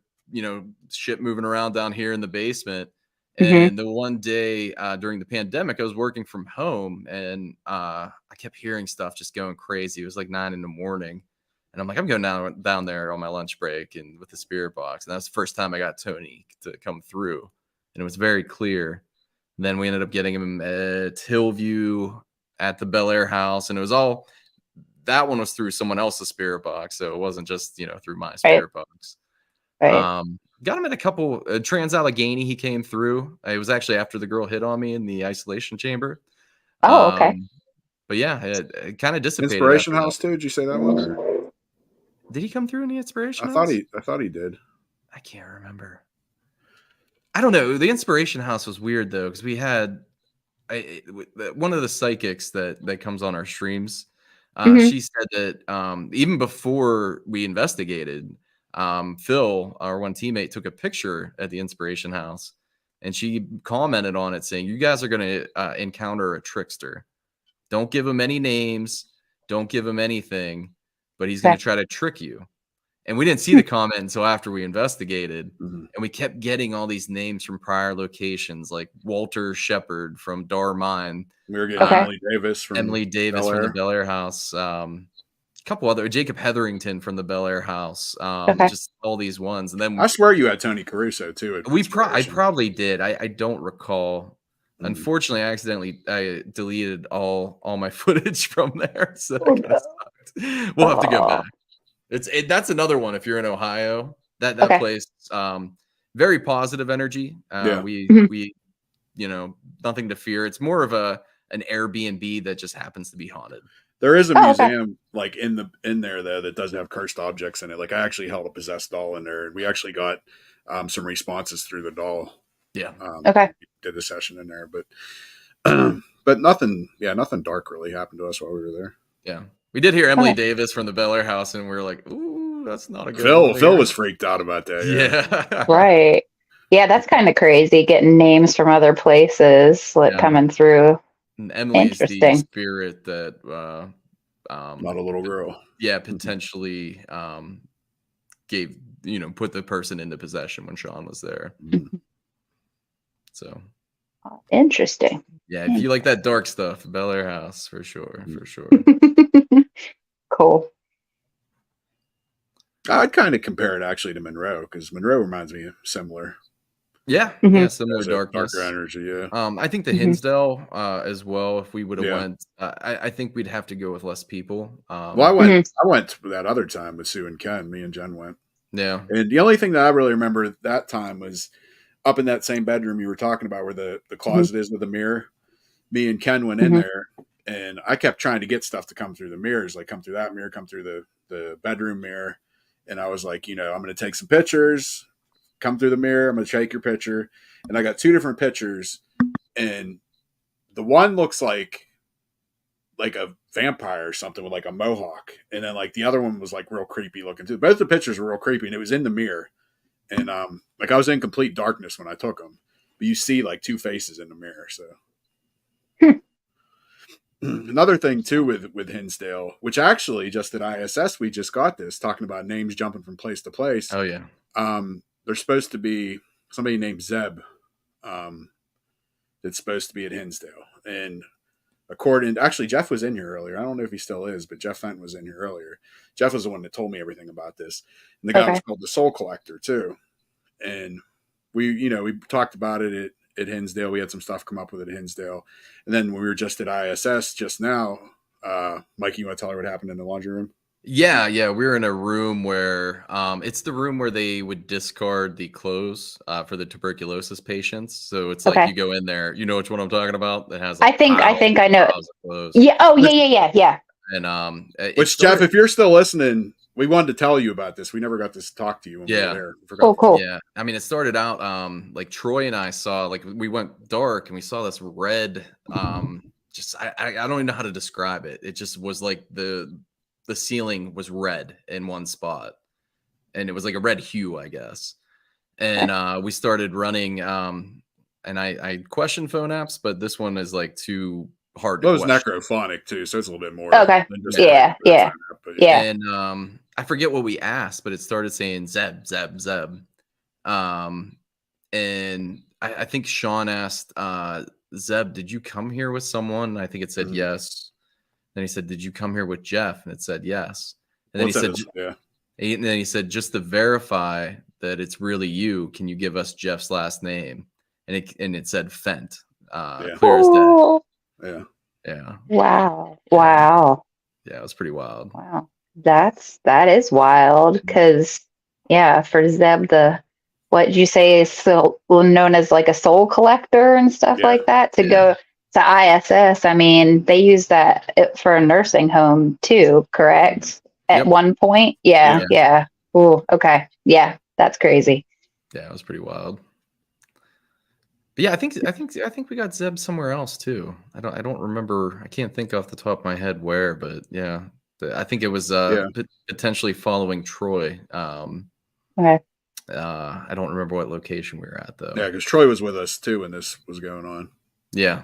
shit moving around down here in the basement. Mhm. And the one day during the pandemic, I was working from home, and I kept hearing stuff just going crazy. It was like 9 in the morning. And I'm like, I'm going down there on my lunch break and with the spirit box. And that's the first time I got Tony to come through. And it was very clear. And then we ended up getting him at Hillview at the Bel Air house. And it was all, that one was through someone else's spirit box. So it wasn't just, through my Right. spirit box. Right. Got him at a couple, Trans Allegheny, he came through. It was actually after the girl hit on me in the isolation chamber. Oh, okay. But yeah, it kind of dissipated Inspiration after that. House too. Did you say that one? Or? Did he come through in the Inspiration I House? thought he did. I can't remember. I don't know. The Inspiration House was weird though, because we had one of the psychics that comes on our streams. Mhm. She said that even before we investigated, Phil, our one teammate, took a picture at the Inspiration House, and she commented on it saying, "You guys are going to encounter a trickster. Don't give him any names. Don't give him anything, but he's going Okay. to try to trick you." And we didn't see the comment until after we investigated. Mhm. And we kept getting all these names from prior locations, like Walter Shepard from Dar Mine, We were getting Okay. Emily Davis from the Bel Air house, a couple other, Jacob Hetherington from the Bel Air house, Okay. just all these ones. And then I swear you had Tony Caruso too. At I Inspiration. probably did. I don't recall. Mhm. Unfortunately, I deleted all my footage from there, so Oh, that kind of sucked. We'll have to go back. That's another one. If you're in Ohio, that Okay. place, very positive energy. Yeah. Mhm. We nothing to fear. It's more of an Airbnb that just happens to be haunted. There is a Oh, okay. museum like in there though that doesn't have cursed objects in it. Like I actually held a possessed doll in there, and we actually got some responses through the doll. Yeah. Okay. We did a session in there, but but nothing dark really happened to us while we were there. Yeah. We did hear Emily Okay. Davis from the Bel Air house, and we were like, "Ooh, that's not a good one." Phil was freaked out about that. Yeah. Right. Yeah, that's kind of crazy getting names from other places like Yeah. coming through. And Emily's the Interesting. spirit that Not a little girl. yeah, potentially gave, put the person into possession when Sean was there. Mhm. So Interesting. yeah, if you like that dark stuff, Bel Air house for sure, for sure. Cool. I'd kind of compare it actually to Monroe because Monroe reminds me of similar. Yeah, Mhm. yeah, similar Has a darkness. darker energy. Yeah. I think the Mhm. Hinsdale as well. If we would have Yeah. went, I think we'd have to go with less people. Well, I went that other time with Sue and Ken. Me and Jen went. Yeah, And the only thing that I really remember that time was up in that same bedroom you were talking about where the closet is with the mirror. Me and Ken went in Mhm. there, and I kept trying to get stuff to come through the mirrors, like come through that mirror, come through the bedroom mirror. And I was like, I'm going to take some pictures, come through the mirror. I'm going to take your picture. And I got 2 different pictures, and the one looks like a vampire or something with like a mohawk. And then like the other one was like real creepy looking too. Both the pictures were real creepy, and it was in the mirror. And like I was in complete darkness when I took them, but you see like 2 faces in the mirror. So another thing too with Hinsdale, which actually just at ISS we just got this talking about names jumping from place to place. oh yeah, There's supposed to be somebody named Zeb that's supposed to be at Hinsdale, and actually Jeff was in here earlier. I don't know if he still is, but Jeff Fenton was in here earlier. Jeff was the one that told me everything about this, and the guy was called the Soul Collector too. And we talked about it at Hinsdale. We had some stuff come up with it at Hinsdale, and then we were just at ISS just now. Mikey, you want to tell her what happened in the laundry room? yeah. We were in a room where it's the room where they would discard the clothes for the tuberculosis patients. So it's like you go in there, you know which one I'm talking about. That has like, I think I know. clothes. Yeah. Oh, yeah. And Which Jeff, if you're still listening, we wanted to tell you about this. We never got to talk to you when we were there. Cool. Yeah, I mean, it started out like Troy and I saw, like, we went dark and we saw this red. Just I don't even know how to describe it. It just was like the ceiling was red in one spot, and it was like a red hue, I guess. And we started running. And I question phone apps, but this one is like too hard to question. It was necrophonic too, so it's a little bit more. Okay. Yeah. And I forget what we asked, but it started saying Zeb, Zeb, Zeb. And I think Sean asked Zeb, did you come here with someone? I think it said yes. Then he said, did you come here with Jeff? And it said yes. And then and then he said, just to verify that it's really you, can you give us Jeff's last name? And it said Fent. Clear as day. Yeah. Wow. Yeah, it was pretty wild. Wow. That is wild, because for Zeb, what did you say is still known as like a soul collector and stuff like that, to go to ISS. I mean, they use that for a nursing home too, correct? At one point. Yeah. Ooh, okay. Yeah, that's crazy. Yeah, it was pretty wild. But yeah, I think we got Zeb somewhere else too. I don't remember. I can't think off the top of my head where, but yeah, I think it was potentially following Troy. Okay. I don't remember what location we were at though. Yeah, because Troy was with us too when this was going on. Yeah.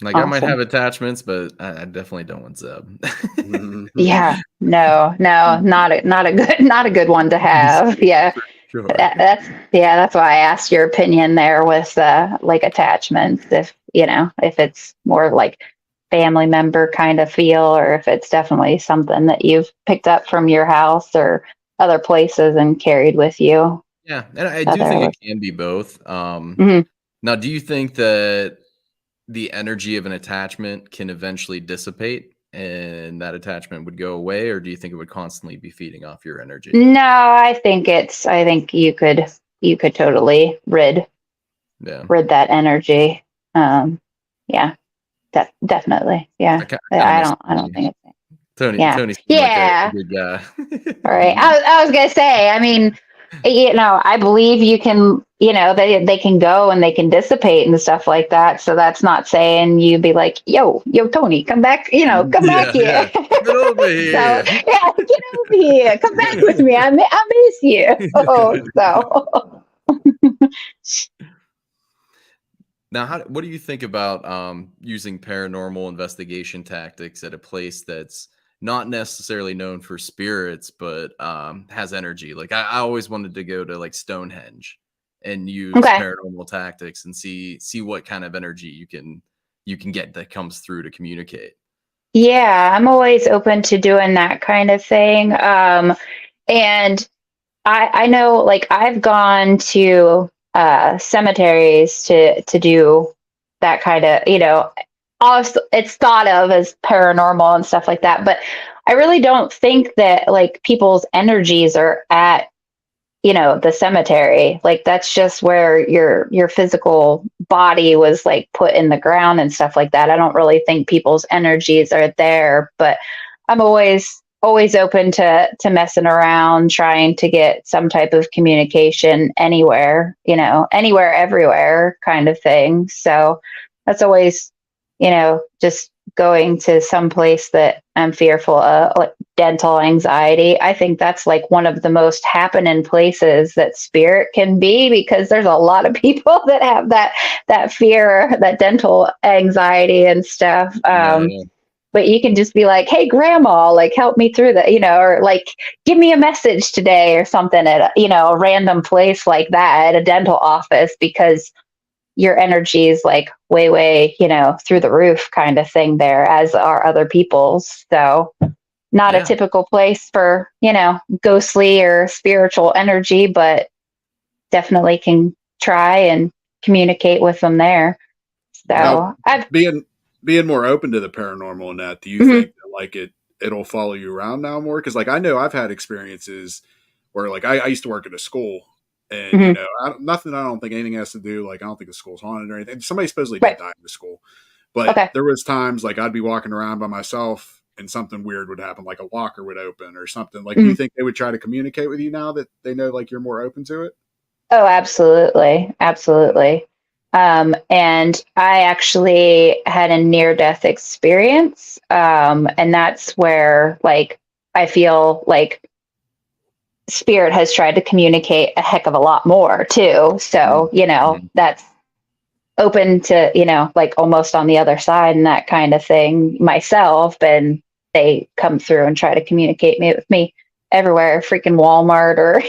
Like, awesome. I might have attachments, but I definitely don't want Zeb. Yeah, no, not a good one to have. Yeah, sure. That's why I asked your opinion there with like attachments. If if it's more like family member kind of feel, or if it's definitely something that you've picked up from your house or other places and carried with you. Yeah, and I do think it can be both. Now, do you think that the energy of an attachment can eventually dissipate and that attachment would go away, or do you think it would constantly be feeding off your energy? No, I think you could totally rid that energy. Definitely. Yeah. I don't think it's Tony's like a good guy. All right. I was gonna say, I mean, I believe you can, they can go and they can dissipate and stuff like that. So that's not saying you be like, yo, Tony, come back, come back here. Yeah. Get over here. Get over here. Come back with me. I miss you. Now, what do you think about using paranormal investigation tactics at a place that's not necessarily known for spirits, but has energy? Like, I always wanted to go to like Stonehenge and use paranormal tactics and see what kind of energy you can get that comes through to communicate. Yeah, I'm always open to doing that kind of thing. And I know, like, I've gone to cemeteries to do that kind of, it's thought of as paranormal and stuff like that, but I really don't think that like people's energies are at the cemetery. Like, that's just where your physical body was like put in the ground and stuff like that. I don't really think people's energies are there, but I'm always open to messing around, trying to get some type of communication anywhere, anywhere, everywhere kind of thing. So that's always, just going to some place that I'm fearful of, like dental anxiety. I think that's like one of the most happening places that spirit can be, because there's a lot of people that have that fear, that dental anxiety and stuff. But you can just be like, hey, grandma, like, help me through that, or like, give me a message today or something at a random place like that, at a dental office, because your energy is like way, through the roof kind of thing there, as are other people's. So not a typical place for, ghostly or spiritual energy, but definitely can try and communicate with them there. So now, being more open to the paranormal and that, do you think that, like, it'll follow you around now more? Because like, I know I've had experiences where, like, I used to work at a school, and I don't think anything has to do, like, I don't think the school's haunted or anything. Somebody supposedly did die in the school, but there was times like I'd be walking around by myself and something weird would happen, like a locker would open or something. Like, do you think they would try to communicate with you now that they know like you're more open to it? Oh, absolutely. Absolutely. And I actually had a near death experience. And that's where like I feel like spirit has tried to communicate a heck of a lot more too. So, that's open to, like almost on the other side and that kind of thing myself. And they come through and try to communicate with me everywhere, freaking Walmart or,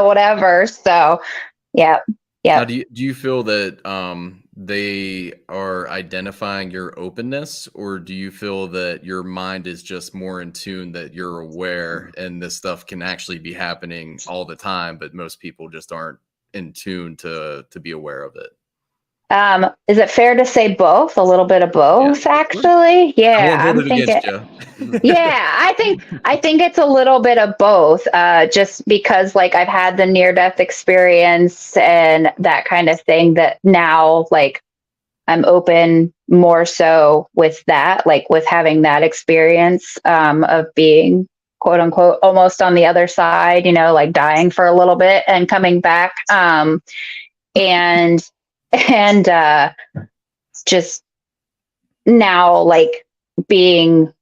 whatever. So, yeah. Now, do you feel that they are identifying your openness, or do you feel that your mind is just more in tune, that you're aware and this stuff can actually be happening all the time, but most people just aren't in tune to be aware of it? Is it fair to say both? A little bit of both, actually? Yeah, I'm thinking. Yeah, I think it's a little bit of both. Just because like I've had the near death experience and that kind of thing, that now like I'm open more so with that, like with having that experience of being quote unquote almost on the other side, like dying for a little bit and coming back. And just now like being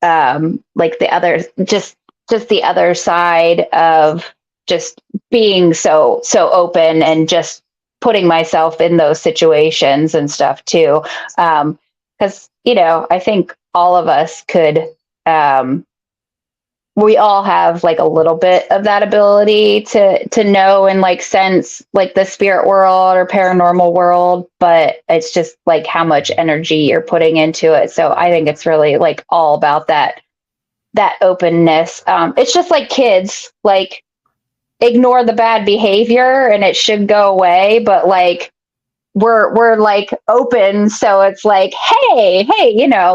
like the other, just the other side of just being so open and just putting myself in those situations and stuff too. Because I think all of us could we all have like a little bit of that ability to know and like sense like the spirit world or paranormal world, but it's just like how much energy you're putting into it. So I think it's really like all about that openness. It's just like kids, like ignore the bad behavior and it should go away, but like we're like open, so it's like hey,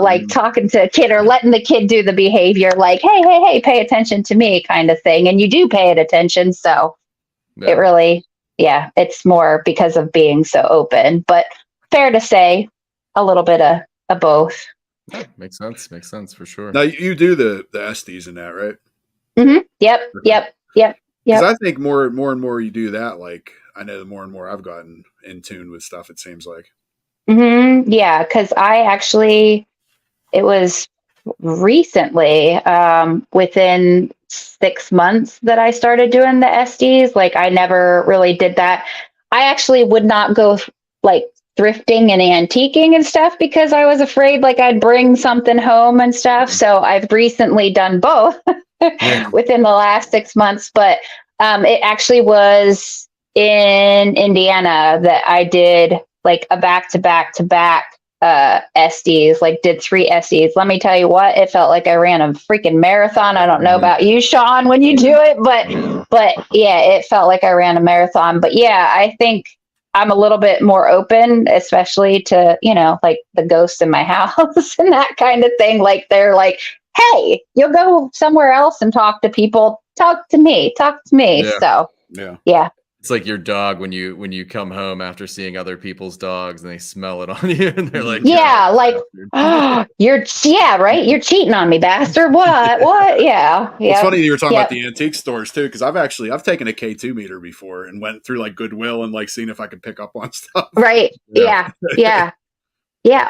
like talking to a kid or letting the kid do the behavior, like hey, pay attention to me kind of thing, and you do pay it attention. So it really, it's more because of being so open, but fair to say a little bit of both. Yeah, makes sense for sure. Now you do the SDs in that, right? Yep. Because I think more and more you do that, like I know the more and more I've gotten in tune with stuff, it seems like. Yeah, because it was recently, within 6 months that I started doing the SDs. Like I never really did that. I actually would not go like thrifting and antiquing and stuff because I was afraid like I'd bring something home and stuff. So I've recently done both within the last 6 months. But it actually was in Indiana that I did like a back SDs, like did 3 SDs. Let me tell you what, it felt like I ran a freaking marathon. I don't know about you, Sean, when you do it, but yeah, it felt like I ran a marathon. But yeah, I think I'm a little bit more open, especially to, like the ghosts in my house and that kind of thing. Like they're like, hey, you'll go somewhere else and talk to people. Talk to me. Yeah. So yeah. It's like your dog when you come home after seeing other people's dogs and they smell it on you and they're like, oh, you're right. You're cheating on me, bastard. What? Yeah. It's funny you were talking about the antique stores too, because I've taken a K2 meter before and went through like Goodwill and like seeing if I could pick up on stuff. Right. Yeah.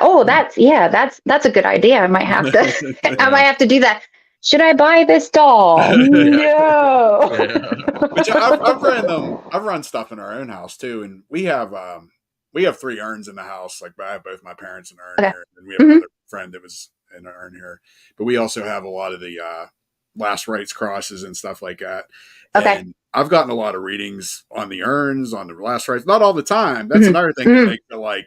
Oh, that's a good idea. I might have to. I might have to do that. Should I buy this doll? No. Which I've run stuff in our own house too, and we have 3 urns in the house. Like I have both my parents in an urn here, and we have another friend that was in an urn here. But we also have a lot of the last rites crosses and stuff like that. Okay. And I've gotten a lot of readings on the urns, on the last rites. Not all the time. That's another thing that makes it like,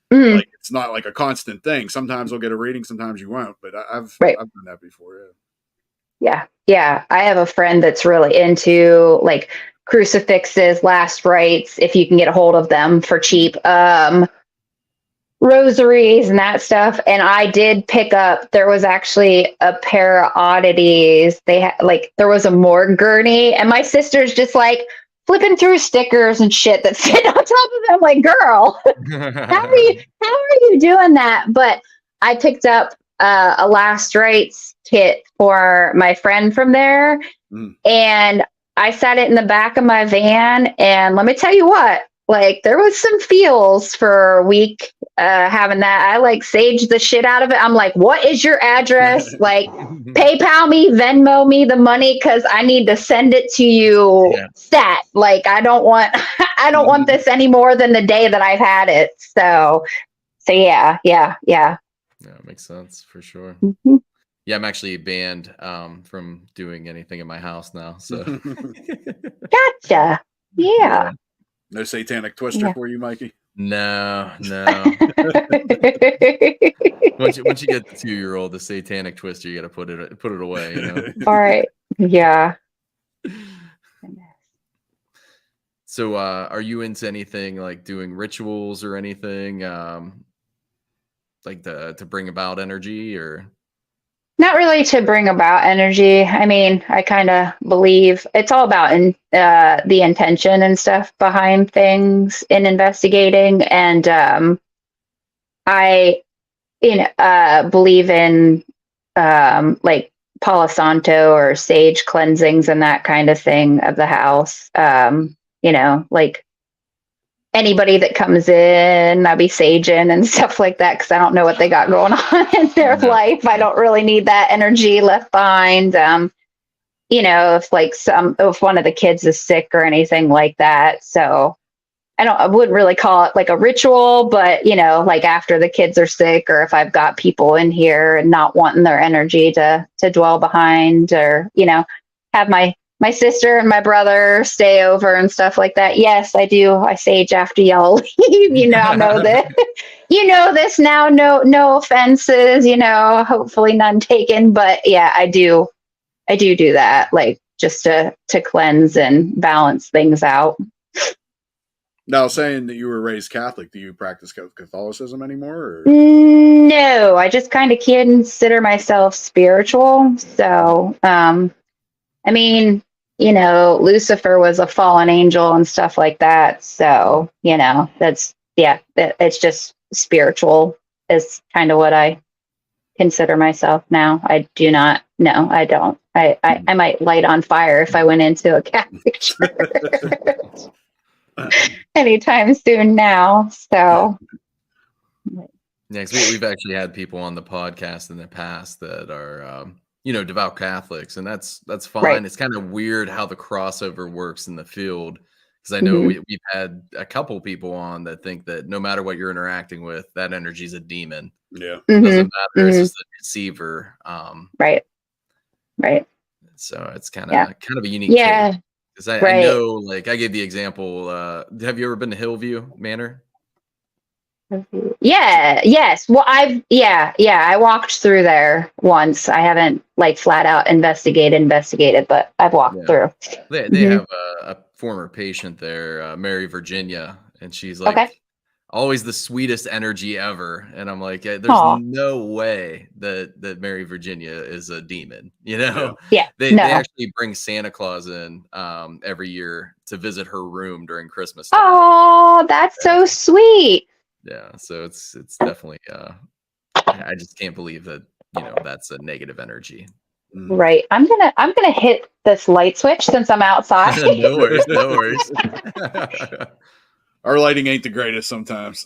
like it's not like a constant thing. Sometimes I'll get a reading, sometimes you won't. But I've done that before. Yeah. I have a friend that's really into like crucifixes, last rites, if you can get a hold of them for cheap, rosaries and that stuff. And I did pick up, there was actually a pair of oddities. They had like, there was a morgue gurney, and my sister's just like flipping through stickers and shit that's sitting on top of them. Like, girl, how are you doing that? But I picked up a last rites kit for my friend from there. And I sat it in the back of my van, and let me tell you what, like there was some feels for a week having that. I like saged the shit out of it. I'm like, what is your address? Like PayPal me, Venmo me the money, because I need to send it to you stat. Like I don't want I don't want this any more than the day that I've had it. So yeah. Yeah, it makes sense for sure. Yeah, I'm actually banned from doing anything in my house now. So gotcha. Yeah. No satanic twister for you, Mikey? No. Once you get the 2-year-old, the satanic twister, you got to put it away. You know? All right. Yeah. So, are you into anything like doing rituals or anything, like to bring about energy or? Not really to bring about energy. I mean, I kind of believe it's all about the intention and stuff behind things in investigating. And I believe in like Palo Santo or sage cleansings and that kind of thing of the house. Like anybody that comes in, I'll be saging and stuff like that because I don't know what they got going on in their life. I don't really need that energy left behind. If one of the kids is sick or anything like that. So I wouldn't really call it like a ritual, but like after the kids are sick, or if I've got people in here and not wanting their energy to dwell behind, or have my sister and my brother stay over and stuff like that. Yes, I do. I sage after y'all leave. Know this. This now. No offenses. Hopefully none taken. But yeah, I do that. Like just to cleanse and balance things out. Now, saying that you were raised Catholic, do you practice Catholicism anymore? Or? No, I just kind of consider myself spiritual. So, I mean, Lucifer was a fallen angel and stuff like that. So, it's just spiritual is kind of what I consider myself now. I do not. No, I don't. I might light on fire if I went into a Catholic church anytime soon now. So, yeah, because we've actually had people on the podcast in the past that are, devout Catholics, and that's fine. Right. It's kind of weird how the crossover works in the field, because I know we've had a couple people on that think that no matter what you're interacting with, that energy is a demon. Yeah, it doesn't matter. It's just a deceiver. Right. So it's kind of a unique. Yeah. Because I know, like I gave the example. Have you ever been to Hillview Manor? Yeah. Yes. Well, I walked through there once. I haven't like flat out investigated, but I've walked through. They have a former patient there, Mary Virginia, and she's like always the sweetest energy ever. And I'm like, there's no way that Mary Virginia is a demon. Yeah. They actually bring Santa Claus in every year to visit her room during Christmas time. Oh, that's so sweet. Yeah, so it's definitely I just can't believe that that's a negative energy. Right. I'm gonna hit this light switch since I'm outside. No worries. Our lighting ain't the greatest sometimes.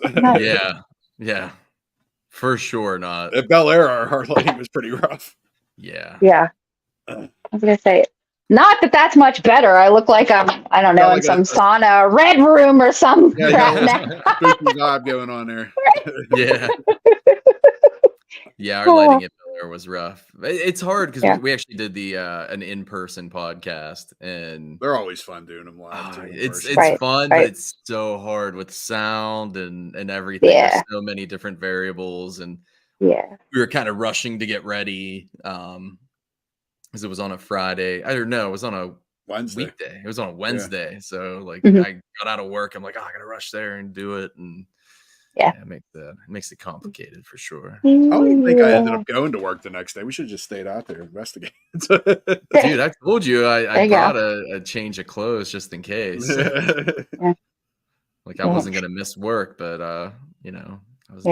Yeah, for sure not. At Bel Air, our lighting was pretty rough. Yeah. I was gonna say, not that that's much better. I look like I don't know, in some sauna, red room or some crap now. Spooky vibe going on there. Yeah, our lighting at Bel Air was rough. It's hard because we actually did an in-person podcast, and they're always fun doing them live. It's fun, but it's so hard with sound and everything. Yeah. There's so many different variables, and we were kind of rushing to get ready. Because it was on a Friday. I don't know. It was on a Wednesday. Weekday. It was on a Wednesday. So like I got out of work. I'm like, I gotta rush there and do it. And it makes it complicated for sure. I don't even think I ended up going to work the next day. We should have just stayed out there and investigated. Dude, I told you I brought a change of clothes just in case. Like I wasn't gonna miss work, but I was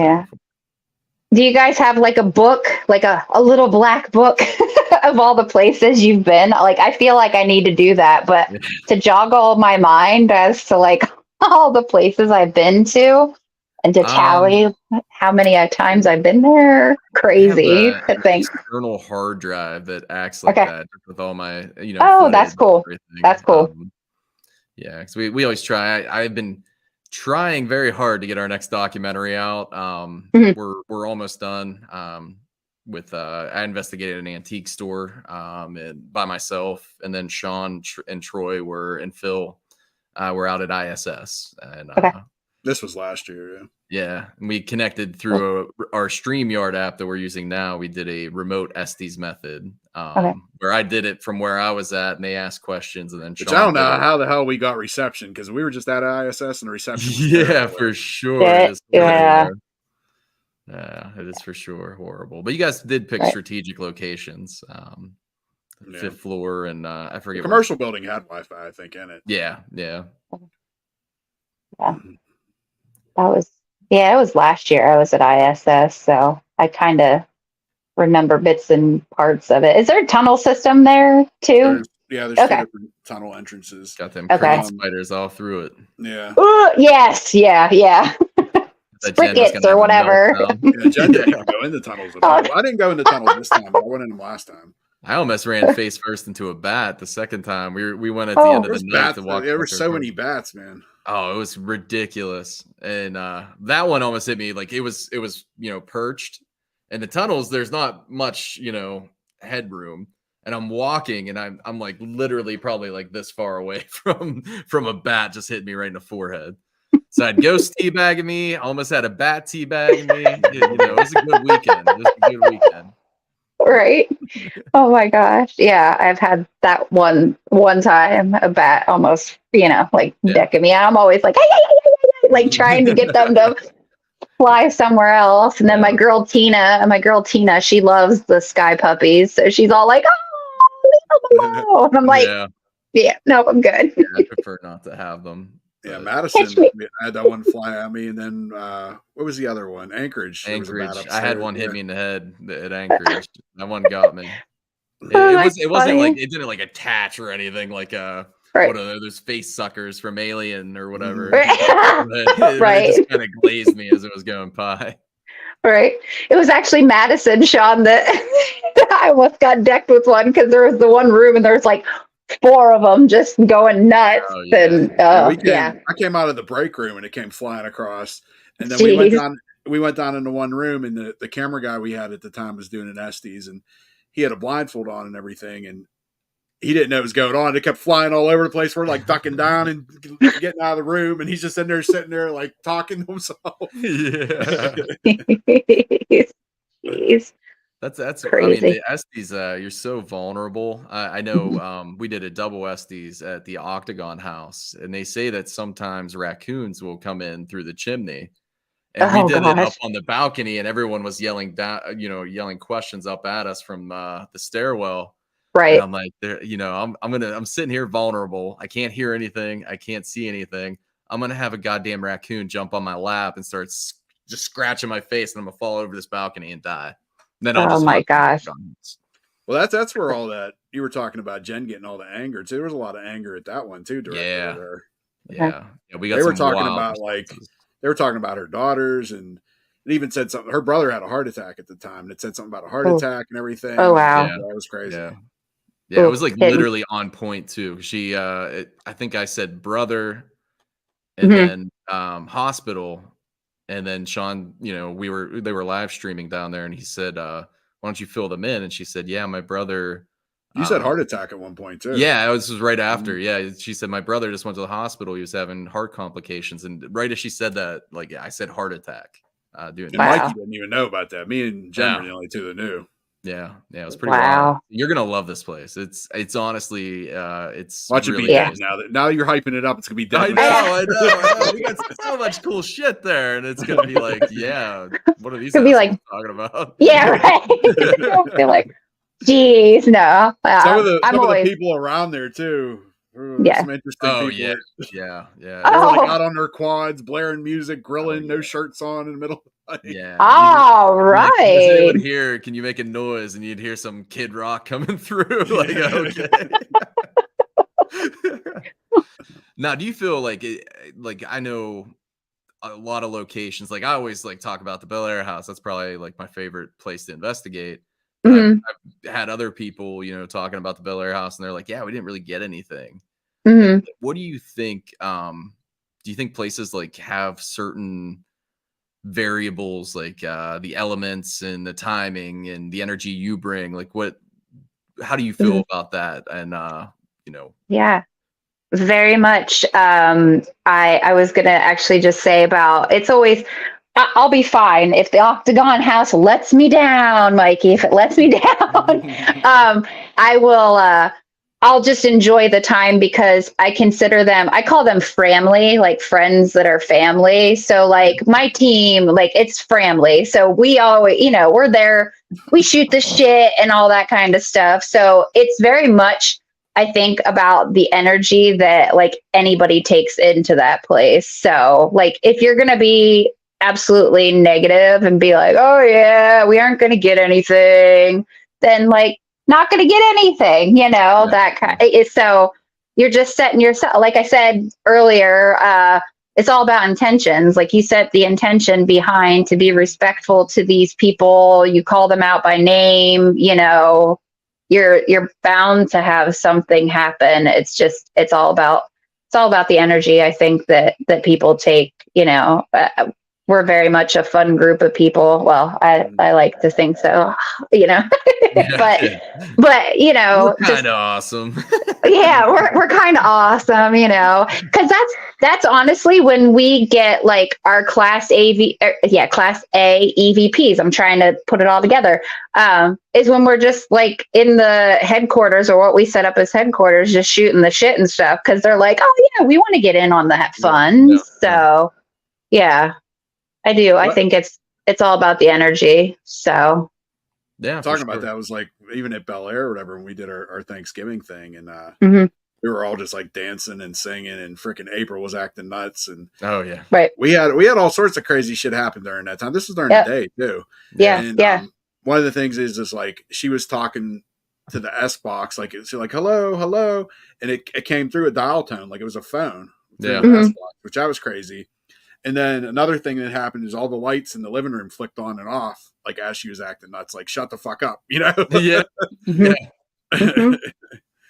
Do you guys have like a book, like a little black book of all the places you've been? Like, I feel like I need to do that, but to joggle my mind as to like all the places I've been to and to tally how many times I've been there, crazy to think. External hard drive that acts like that with all my, Oh, that's cool. That's cool. Yeah, because we always try. I've been trying very hard to get our next documentary out. We're almost done. With I investigated an antique store and by myself, and then Sean and Troy and Phil were out at ISS, and this was last year. Yeah, and we connected through our StreamYard app that we're using now. We did a remote Estes method where I did it from where I was at, and they asked questions, and then Sean I don't know how the hell we got reception, because we were just at ISS and the reception. Yeah, for sure. Yeah, it is for sure horrible. But you guys did pick strategic locations. Fifth floor, and I forget. The commercial building had Wi-Fi, I think, in it. Yeah. It was last year I was at ISS, so I kind of remember bits and parts of it. Is there a tunnel system there too? There's two different tunnel entrances. Got them crane spiders all through it. Yeah. Yes. Yeah. Sprickets or whatever. Jen didn't go in the tunnels. I didn't go in the tunnels this time, but I went in them last time. I almost ran face first into a bat the second time. We went at the end of the night to walk. There were so many bats, man. Oh, it was ridiculous. And that one almost hit me. Like it was, perched. And the tunnels, there's not much, headroom. And I'm walking, and I'm like literally probably like this far away from a bat just hitting me right in the forehead. So I had ghost teabagging me, almost had a bat teabagging me. It was a good weekend. Right. Oh my gosh. Yeah, I've had that one time a bat almost, decking me. I'm always like, hey, like trying to get them to fly somewhere else. And then my girl Tina, she loves the sky puppies, so she's all like, oh, leave them alone. And I'm like, no, I'm good. I prefer not to have them. Yeah, Madison, I had that one fly at me, and then what was the other one? Anchorage. I had one hit me in the head at Anchorage. That one got me. It wasn't like it didn't like attach or anything like what are those face suckers from Alien or whatever. It just kind of glazed me as it was going by. Right. It was actually Madison, Sean, that I almost got decked with one, because there was the one room and there's like 4 of them just going nuts. And I came out of the break room and it came flying across, and then we went down into one room, and the camera guy we had at the time was doing an Estes, and he had a blindfold on and everything, and he didn't know what was going on. It kept flying all over the place. We're like ducking down and getting out of the room, and he's just sitting there like talking to himself. Jeez. That's crazy. I mean, the Estes, you're so vulnerable. I know we did a double Estes at the Octagon House, and they say that sometimes raccoons will come in through the chimney. And we did it up on the balcony, and everyone was yelling down, yelling questions up at us from the stairwell. Right. And I'm like, I'm sitting here vulnerable. I can't hear anything. I can't see anything. I'm gonna have a goddamn raccoon jump on my lap and start just scratching my face, and I'm gonna fall over this balcony and die. Then oh my gosh. Well, that's where all that you were talking about, Jen getting all the anger too. There was a lot of anger at that one too. There. Yeah. We got. They were talking about they were talking about her daughters, and it even said something. Her brother had a heart attack at the time, and it said something about a heart attack and everything. Oh wow, that was crazy. Yeah, it was like literally on point too. She, I think I said brother, and then hospital. And then Sean, they were live streaming down there, and he said, why don't you fill them in? And she said, yeah, my brother. You said heart attack at one point too. Yeah, this was right after. Yeah, she said, my brother just went to the hospital. He was having heart complications. And right as she said that, I said heart attack. Mikey didn't even know about that. Me and Jen were the only two that knew. Yeah, it was pretty wild. You're gonna love this place. It's honestly, it's watch really it be dead now you're hyping it up. It's gonna be dead. I know. We got so much cool shit there, and it's gonna be like, what are these be like talking about? Yeah, right. Be like, geez, no. Some of the people around there too Yeah. some interesting Oh people. yeah. They were Oh. like out on their quads, blaring music, grilling, no shirts on in the middle of the night. Yeah. All You're like, does anyone right. hear? Can you make a noise? And you'd hear some Kid Rock coming through. Like, okay. Now, do you feel like like I know a lot of locations, like I always like talk about the Bel Air house. That's probably like my favorite place to investigate. But Mhm. I've had other people, talking about the Bel Air house, and they're like, yeah, we didn't really get anything. Mhm. What do you think? Do you think places like have certain variables, like the elements and the timing and the energy you bring? Like, how do you feel about that? And Yeah. Very much. I was gonna actually just say about it's always I'll be fine if the Octagon House lets me down, Mikey. If it lets me down, I will. I'll just enjoy the time because I consider them. I call them family, like friends that are family. So like my team, like it's family. So we always, we're there. We shoot the shit and all that kind of stuff. So it's very much I think about the energy that like anybody takes into that place. So like if you're going to be absolutely negative and be like, "Oh yeah, we aren't going to get anything." Then like not going to get anything, that kind so you're just setting yourself like I said earlier, it's all about intentions. Like you set the intention behind to be respectful to these people, you call them out by name, you're bound to have something happen. It's all about the energy. I think that people take. We're very much a fun group of people. Well, I like to think so. but we're kind just of awesome. yeah, we're kind of awesome, because that's honestly when we get like our class class A EVPs. I'm trying to put it all together. Is when we're just like in the headquarters or what we set up as headquarters, just shooting the shit and stuff. Because they're like, oh yeah, we want to get in on that fun. So yeah, I do. I think it's all about the energy. So yeah, talking about that was like even at Bel Air or whatever when we did our Thanksgiving thing and we were all just like dancing and singing and freaking April was acting nuts and oh yeah, right. We had all sorts of crazy shit happen during that time. This was during the day too. Yeah, and one of the things is like she was talking to the S box like it's like hello, and it came through a dial tone like it was a phone through the S box, which I was crazy. And then another thing that happened is all the lights in the living room flicked on and off, like as she was acting nuts, like shut the fuck up, yeah. And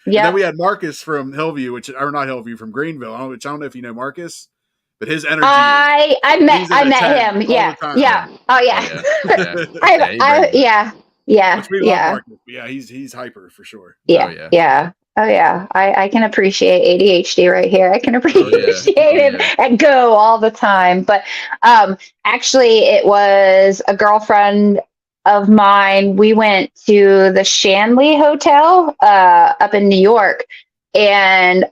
then we had Marcus from Hillview, or not Hillview, from Greenville. I don't know if you know Marcus, but his energy. I met him. Yeah. Oh yeah. Yeah. Which we love Marcus. But yeah, he's hyper for sure. Yeah. Oh yeah, I can appreciate ADHD right here. I can appreciate it and go all the time. But actually, it was a girlfriend of mine. We went to the Shanley Hotel up in New York, and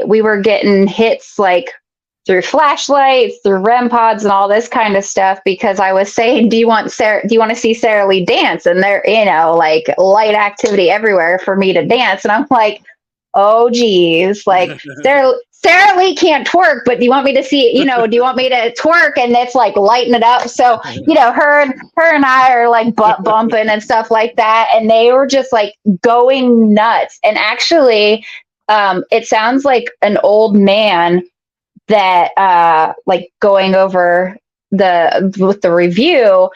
we were getting hits like through flashlights, through REM pods, and all this kind of stuff because I was saying, do you want to see Saralee dance? And there, like light activity everywhere for me to dance. And I'm like, oh geez, like Saralee can't twerk, but do you want me to see, do you want me to twerk? And it's like lighten it up. So, her and I are like butt bumping and stuff like that. And they were just like going nuts. And actually, it sounds like an old man that like going over with the review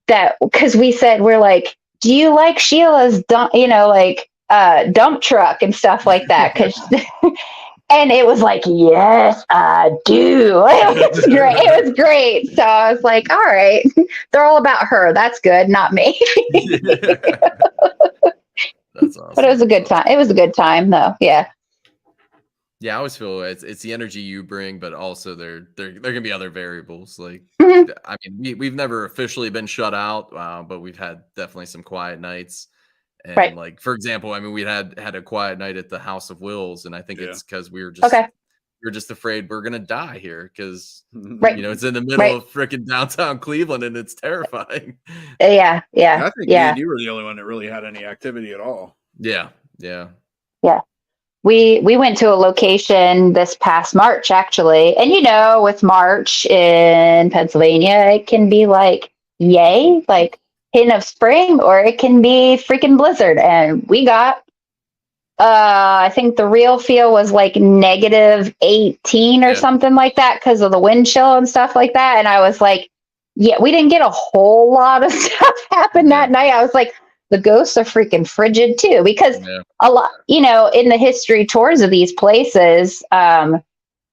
that because we said we're like, do you like Sheila's dump truck and stuff like that? Because and it was like, yes, I do. It was great. It was great. So I was like, all right, they're all about her. That's good, not me. That's awesome. But it was a good time. It was a good time though. Yeah. Yeah, I always feel it's the energy you bring, but also there can be other variables. Like, I mean, we've never officially been shut out, but we've had definitely some quiet nights. And like, for example, I mean, we had a quiet night at the House of Wills, and I think it's because we were just afraid we're gonna die here because it's in the middle of freaking downtown Cleveland and it's terrifying. Yeah. I think you were the only one that really had any activity at all. Yeah. we went to a location this past March, actually. And with March in Pennsylvania, it can be like yay, like hint of spring, or it can be freaking blizzard. And we got I think the real feel was like -18 or something like that because of the wind chill and stuff like that. And I was like, yeah, we didn't get a whole lot of stuff happen that night. I was like, the ghosts are freaking frigid too, because a lot, in the history tours of these places,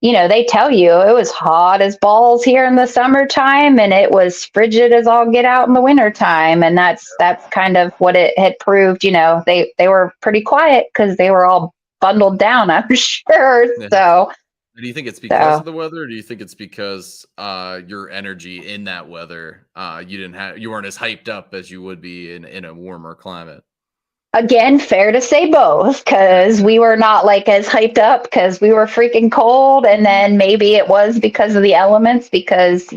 they tell you it was hot as balls here in the summertime and it was frigid as all get out in the wintertime. And that's kind of what it had proved. They were pretty quiet because they were all bundled down, I'm sure. Yeah. So do you think it's because of the weather, or do you think it's because your energy in that weather, you weren't as hyped up as you would be in a warmer climate? Again, fair to say both, because we were not like as hyped up because we were freaking cold. And then maybe it was because of the elements, because,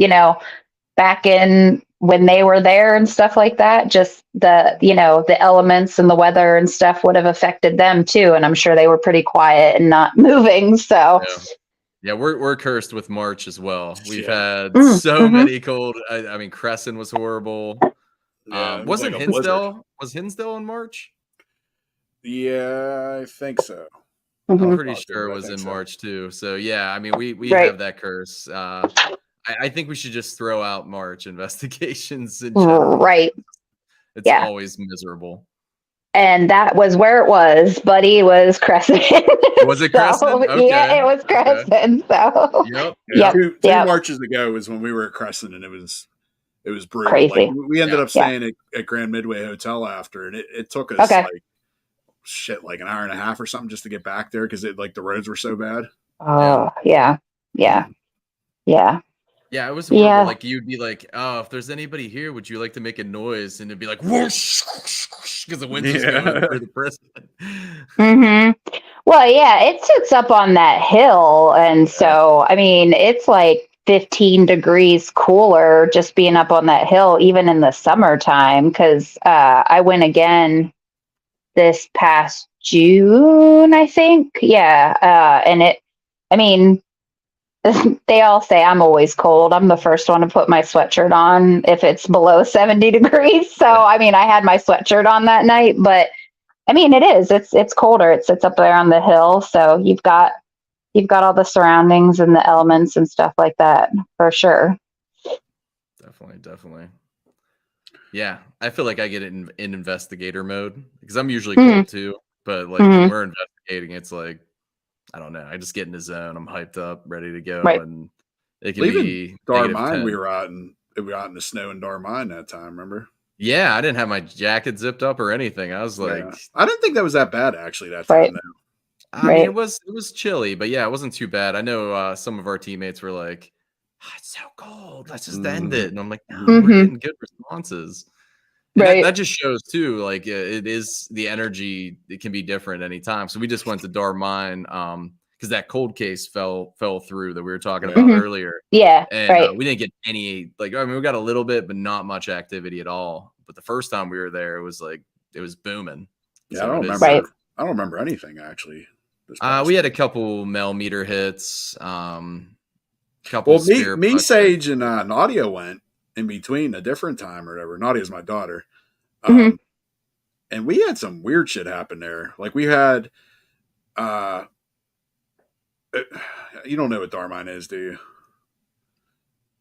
back in when they were there and stuff like that, just the elements and the weather and stuff would have affected them too. And I'm sure they were pretty quiet and not moving. So yeah, we're cursed with March as well. We've had many cold. I mean, Crescent was horrible. Wasn't like Hinsdale? Was Hinsdale in March? Yeah, I think so. I'm pretty sure it was in March too. So yeah, I mean, we have that curse. I think we should just throw out March investigations in general. Right. It's always miserable. And that was where it was. Buddy was Crescent. Was it Crescent? Okay. Yeah, it was Crescent. So yep. Two Marches ago was when we were at Crescent, and it was brutal. Crazy. Like, we ended up staying at Grand Midway Hotel after, and it took us like an hour and a half or something just to get back there because the roads were so bad. Oh yeah. Yeah, it was horrible. Yeah. Like you'd be like, "Oh, if there's anybody here, would you like to make a noise?" And it'd be like whoosh, because the wind's just going through the prison. Well, yeah, it sits up on that hill, and so I mean, it's like 15 degrees cooler just being up on that hill, even in the summertime. Because I went again this past June, I think. Yeah, and I mean. They all say I'm always cold. I'm the first one to put my sweatshirt on if it's below 70 degrees. So, I mean, I had my sweatshirt on that night, but I mean, it's colder. It sits up there on the hill. So you've got all the surroundings and the elements and stuff like that for sure. Definitely. Yeah. I feel like I get it in investigator mode because I'm usually cold too, but like when we're investigating, it's like, I don't know. I just get in the zone. I'm hyped up, ready to go. Right. And it can be Darmine. We were out in the snow in Darmine that time. Remember? Yeah, I didn't have my jacket zipped up or anything. I was like, I didn't think that was that bad actually. That time, I mean, it was chilly, but yeah, it wasn't too bad. I know some of our teammates were like, "It's so cold. Let's just end it." And I'm like, "No, we're getting good responses." And that just shows too, like it is the energy. It can be different anytime. So we just went to Darmine because that cold case fell through that we were talking about earlier. Yeah, and we didn't get any. Like, I mean, we got a little bit, but not much activity at all. But the first time we were there, it was booming. Yeah, so I don't remember. I don't remember anything actually. We had a couple millimeter hits. Me, Sage, and Nadia went in between a different time or whatever. Nadia's my daughter. And we had some weird shit happen there. Like we had, you don't know what Darmine is, do you?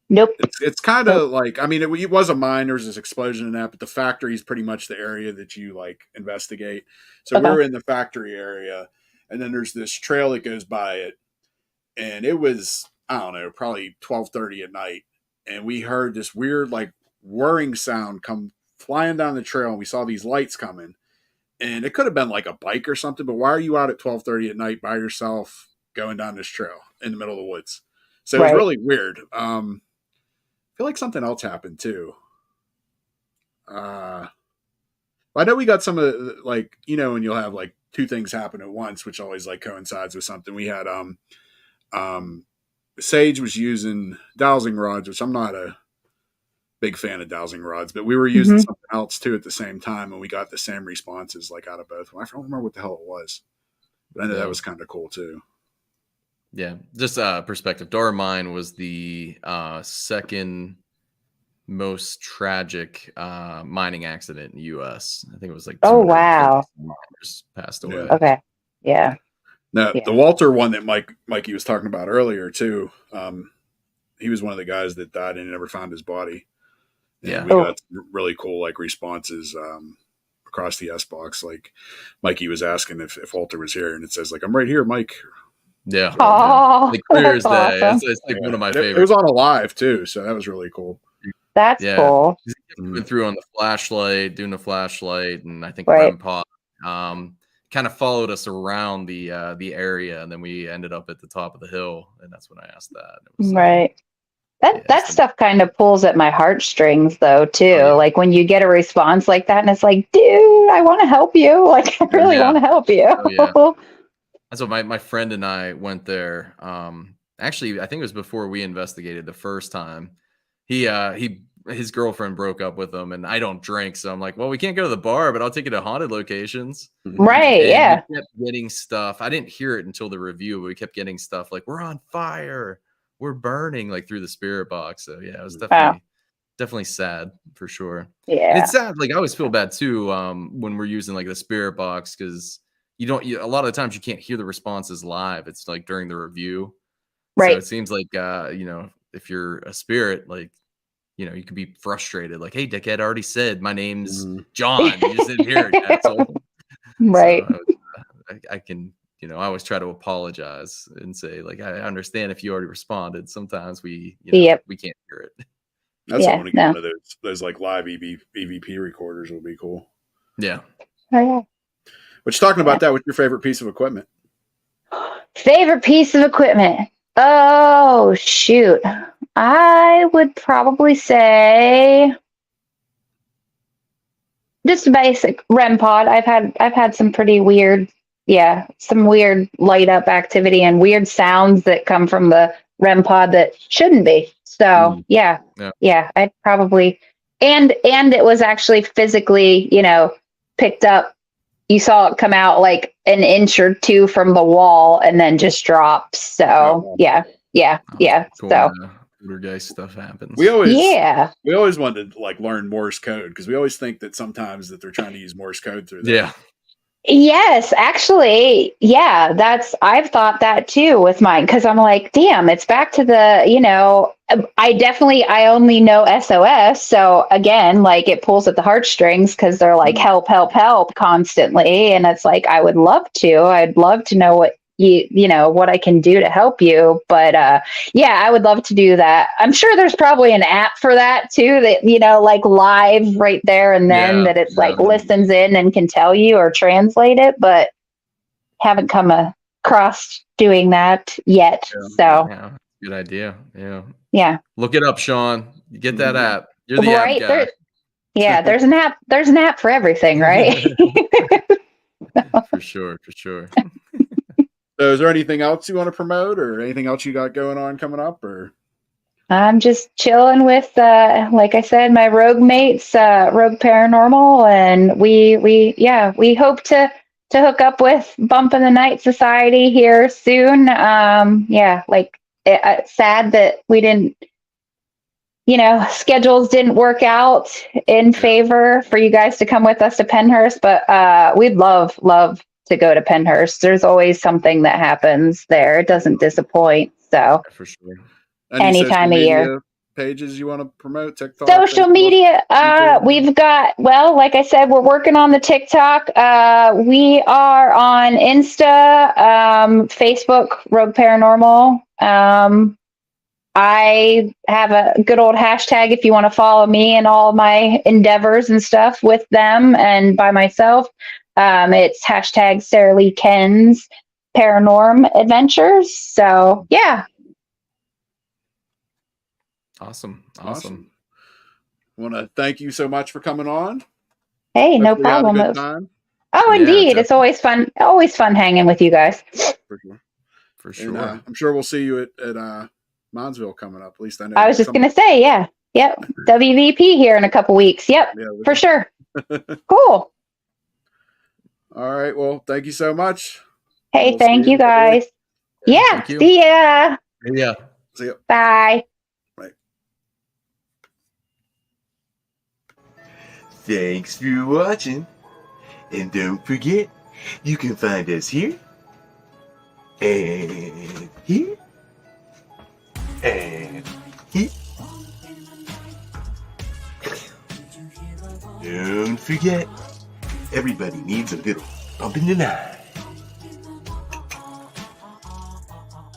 Nope. It's kind of like, I mean, it was a mine. There was this explosion in that, but the factory is pretty much the area that you like investigate. So we were in the factory area, and then there's this trail that goes by it, and it was, I don't know, probably 12:30 at night. And we heard this weird, like, whirring sound come flying down the trail, and we saw these lights coming. And it could have been like a bike or something, but why are you out at 12:30 at night by yourself going down this trail in the middle of the woods? So it was really weird. I feel like something else happened too. I know we got some of the, like, when you'll have like two things happen at once, which always like coincides with something. We had Sage was using dowsing rods, which I'm not a big fan of dowsing rods, but we were using something else too at the same time, and we got the same responses like out of both. I don't remember what the hell it was. But I know that was kind of cool too. Yeah, just perspective. Dora Mine was the second most tragic mining accident in the U.S. I think it was like 250 miners passed away. Okay. Yeah. Now, the Walter one that Mikey was talking about earlier too, he was one of the guys that died and never found his body. And we got some really cool like responses across the S box. Like Mikey was asking if Walter was here, and it says like, "I'm right here, Mike." Yeah. Oh, like clear as day. awesome. It's like one of my favorites. It was on a live too, so that was really cool. That's cool. Went through on the flashlight, doing the flashlight, and I think Grandpa kind of followed us around the area, and then we ended up at the top of the hill, and that's when I asked that. It was, right. That stuff kind of pulls at my heartstrings though too. Oh, yeah. Like when you get a response like that, and it's like, dude, I want to help you. Like I really want to help you. Oh, yeah. That's what my friend and I went there. Actually, I think it was before we investigated the first time. His girlfriend broke up with him, and I don't drink, so I'm like, well, we can't go to the bar, but I'll take you to haunted locations. Right? And we kept getting stuff. I didn't hear it until the review, but we kept getting stuff like, we're on fire, we're burning, like through the spirit box. So yeah, it was definitely sad for sure. Yeah, and it's sad. Like I always feel bad too when we're using like the spirit box, because a lot of the times you can't hear the responses live. It's like during the review. Right. So it seems like if you're a spirit, like you could be frustrated, like, hey, dickhead, already said my name's John. You just didn't hear it. Asshole. Right. So I can, I always try to apologize and say, like, I understand if you already responded. Sometimes we can't hear it. That's one of those like live EVP recorders would be cool. Yeah. Oh yeah. But you're talking about that. What's your favorite piece of equipment? Favorite piece of equipment? Oh shoot. I would probably say just a basic REM pod. I've had some pretty weird, some weird light up activity and weird sounds that come from the REM pod that shouldn't be. So yeah, I'd probably, and it was actually physically, picked up. You saw it come out like an inch or two from the wall and then just drop. So yeah. Cool. So poltergeist stuff happens. We always wanted to like learn Morse code, because we always think that sometimes that they're trying to use Morse code through that. Yeah. Yes, actually, I've thought that too with mine, because I'm like, damn, it's back to the, I only know SOS. So again, like it pulls at the heartstrings, because they're like, help, help, help constantly. And it's like, I'd love to know what what I can do to help you. But I would love to do that. I'm sure there's probably an app for that too, that, like live right there and then that it's like listens in and can tell you or translate it, but haven't come across doing that yet. So good idea. Yeah. Look it up, Sean. You get that app. You're the right app guy. There's an app. There's an app for everything, right? For sure. So is there anything else you want to promote, or anything else you got going on coming up? Or I'm just chilling with, like I said, my rogue mates, Rogue Paranormal, and we hope to hook up with Bump in the Night Society here soon. It's sad that we didn't, schedules didn't work out in favor for you guys to come with us to Pennhurst, but we'd love to go to Pennhurst. There's always something that happens there. It doesn't disappoint. So for sure. Any time of year. Pages you want to promote? TikTok, social Facebook, media. YouTube? We've got, like I said, we're working on the TikTok. We are on Insta, Facebook, Rogue Paranormal. I have a good old hashtag if you want to follow me and all my endeavors and stuff with them and by myself. It's hashtag Saralee Ken's Paranorm Adventures. So yeah. Awesome. I want to thank you so much for coming on. Hey, no problem. Indeed. Definitely. It's always fun. Always fun hanging with you guys. For sure. And, I'm sure we'll see you at Monsville coming up. At least I know. I was just going to say, yeah. Yep. WVP here in a couple weeks. Yep. Yeah, for sure. Cool. All right. Well, thank you so much. Hey, We'll thank see you guys. Yeah, Thank you. see ya. Yeah. See ya. Bye. Right. Thanks for watching. And don't forget, you can find us here, and here, and here. Don't forget, everybody needs a little bump in the night.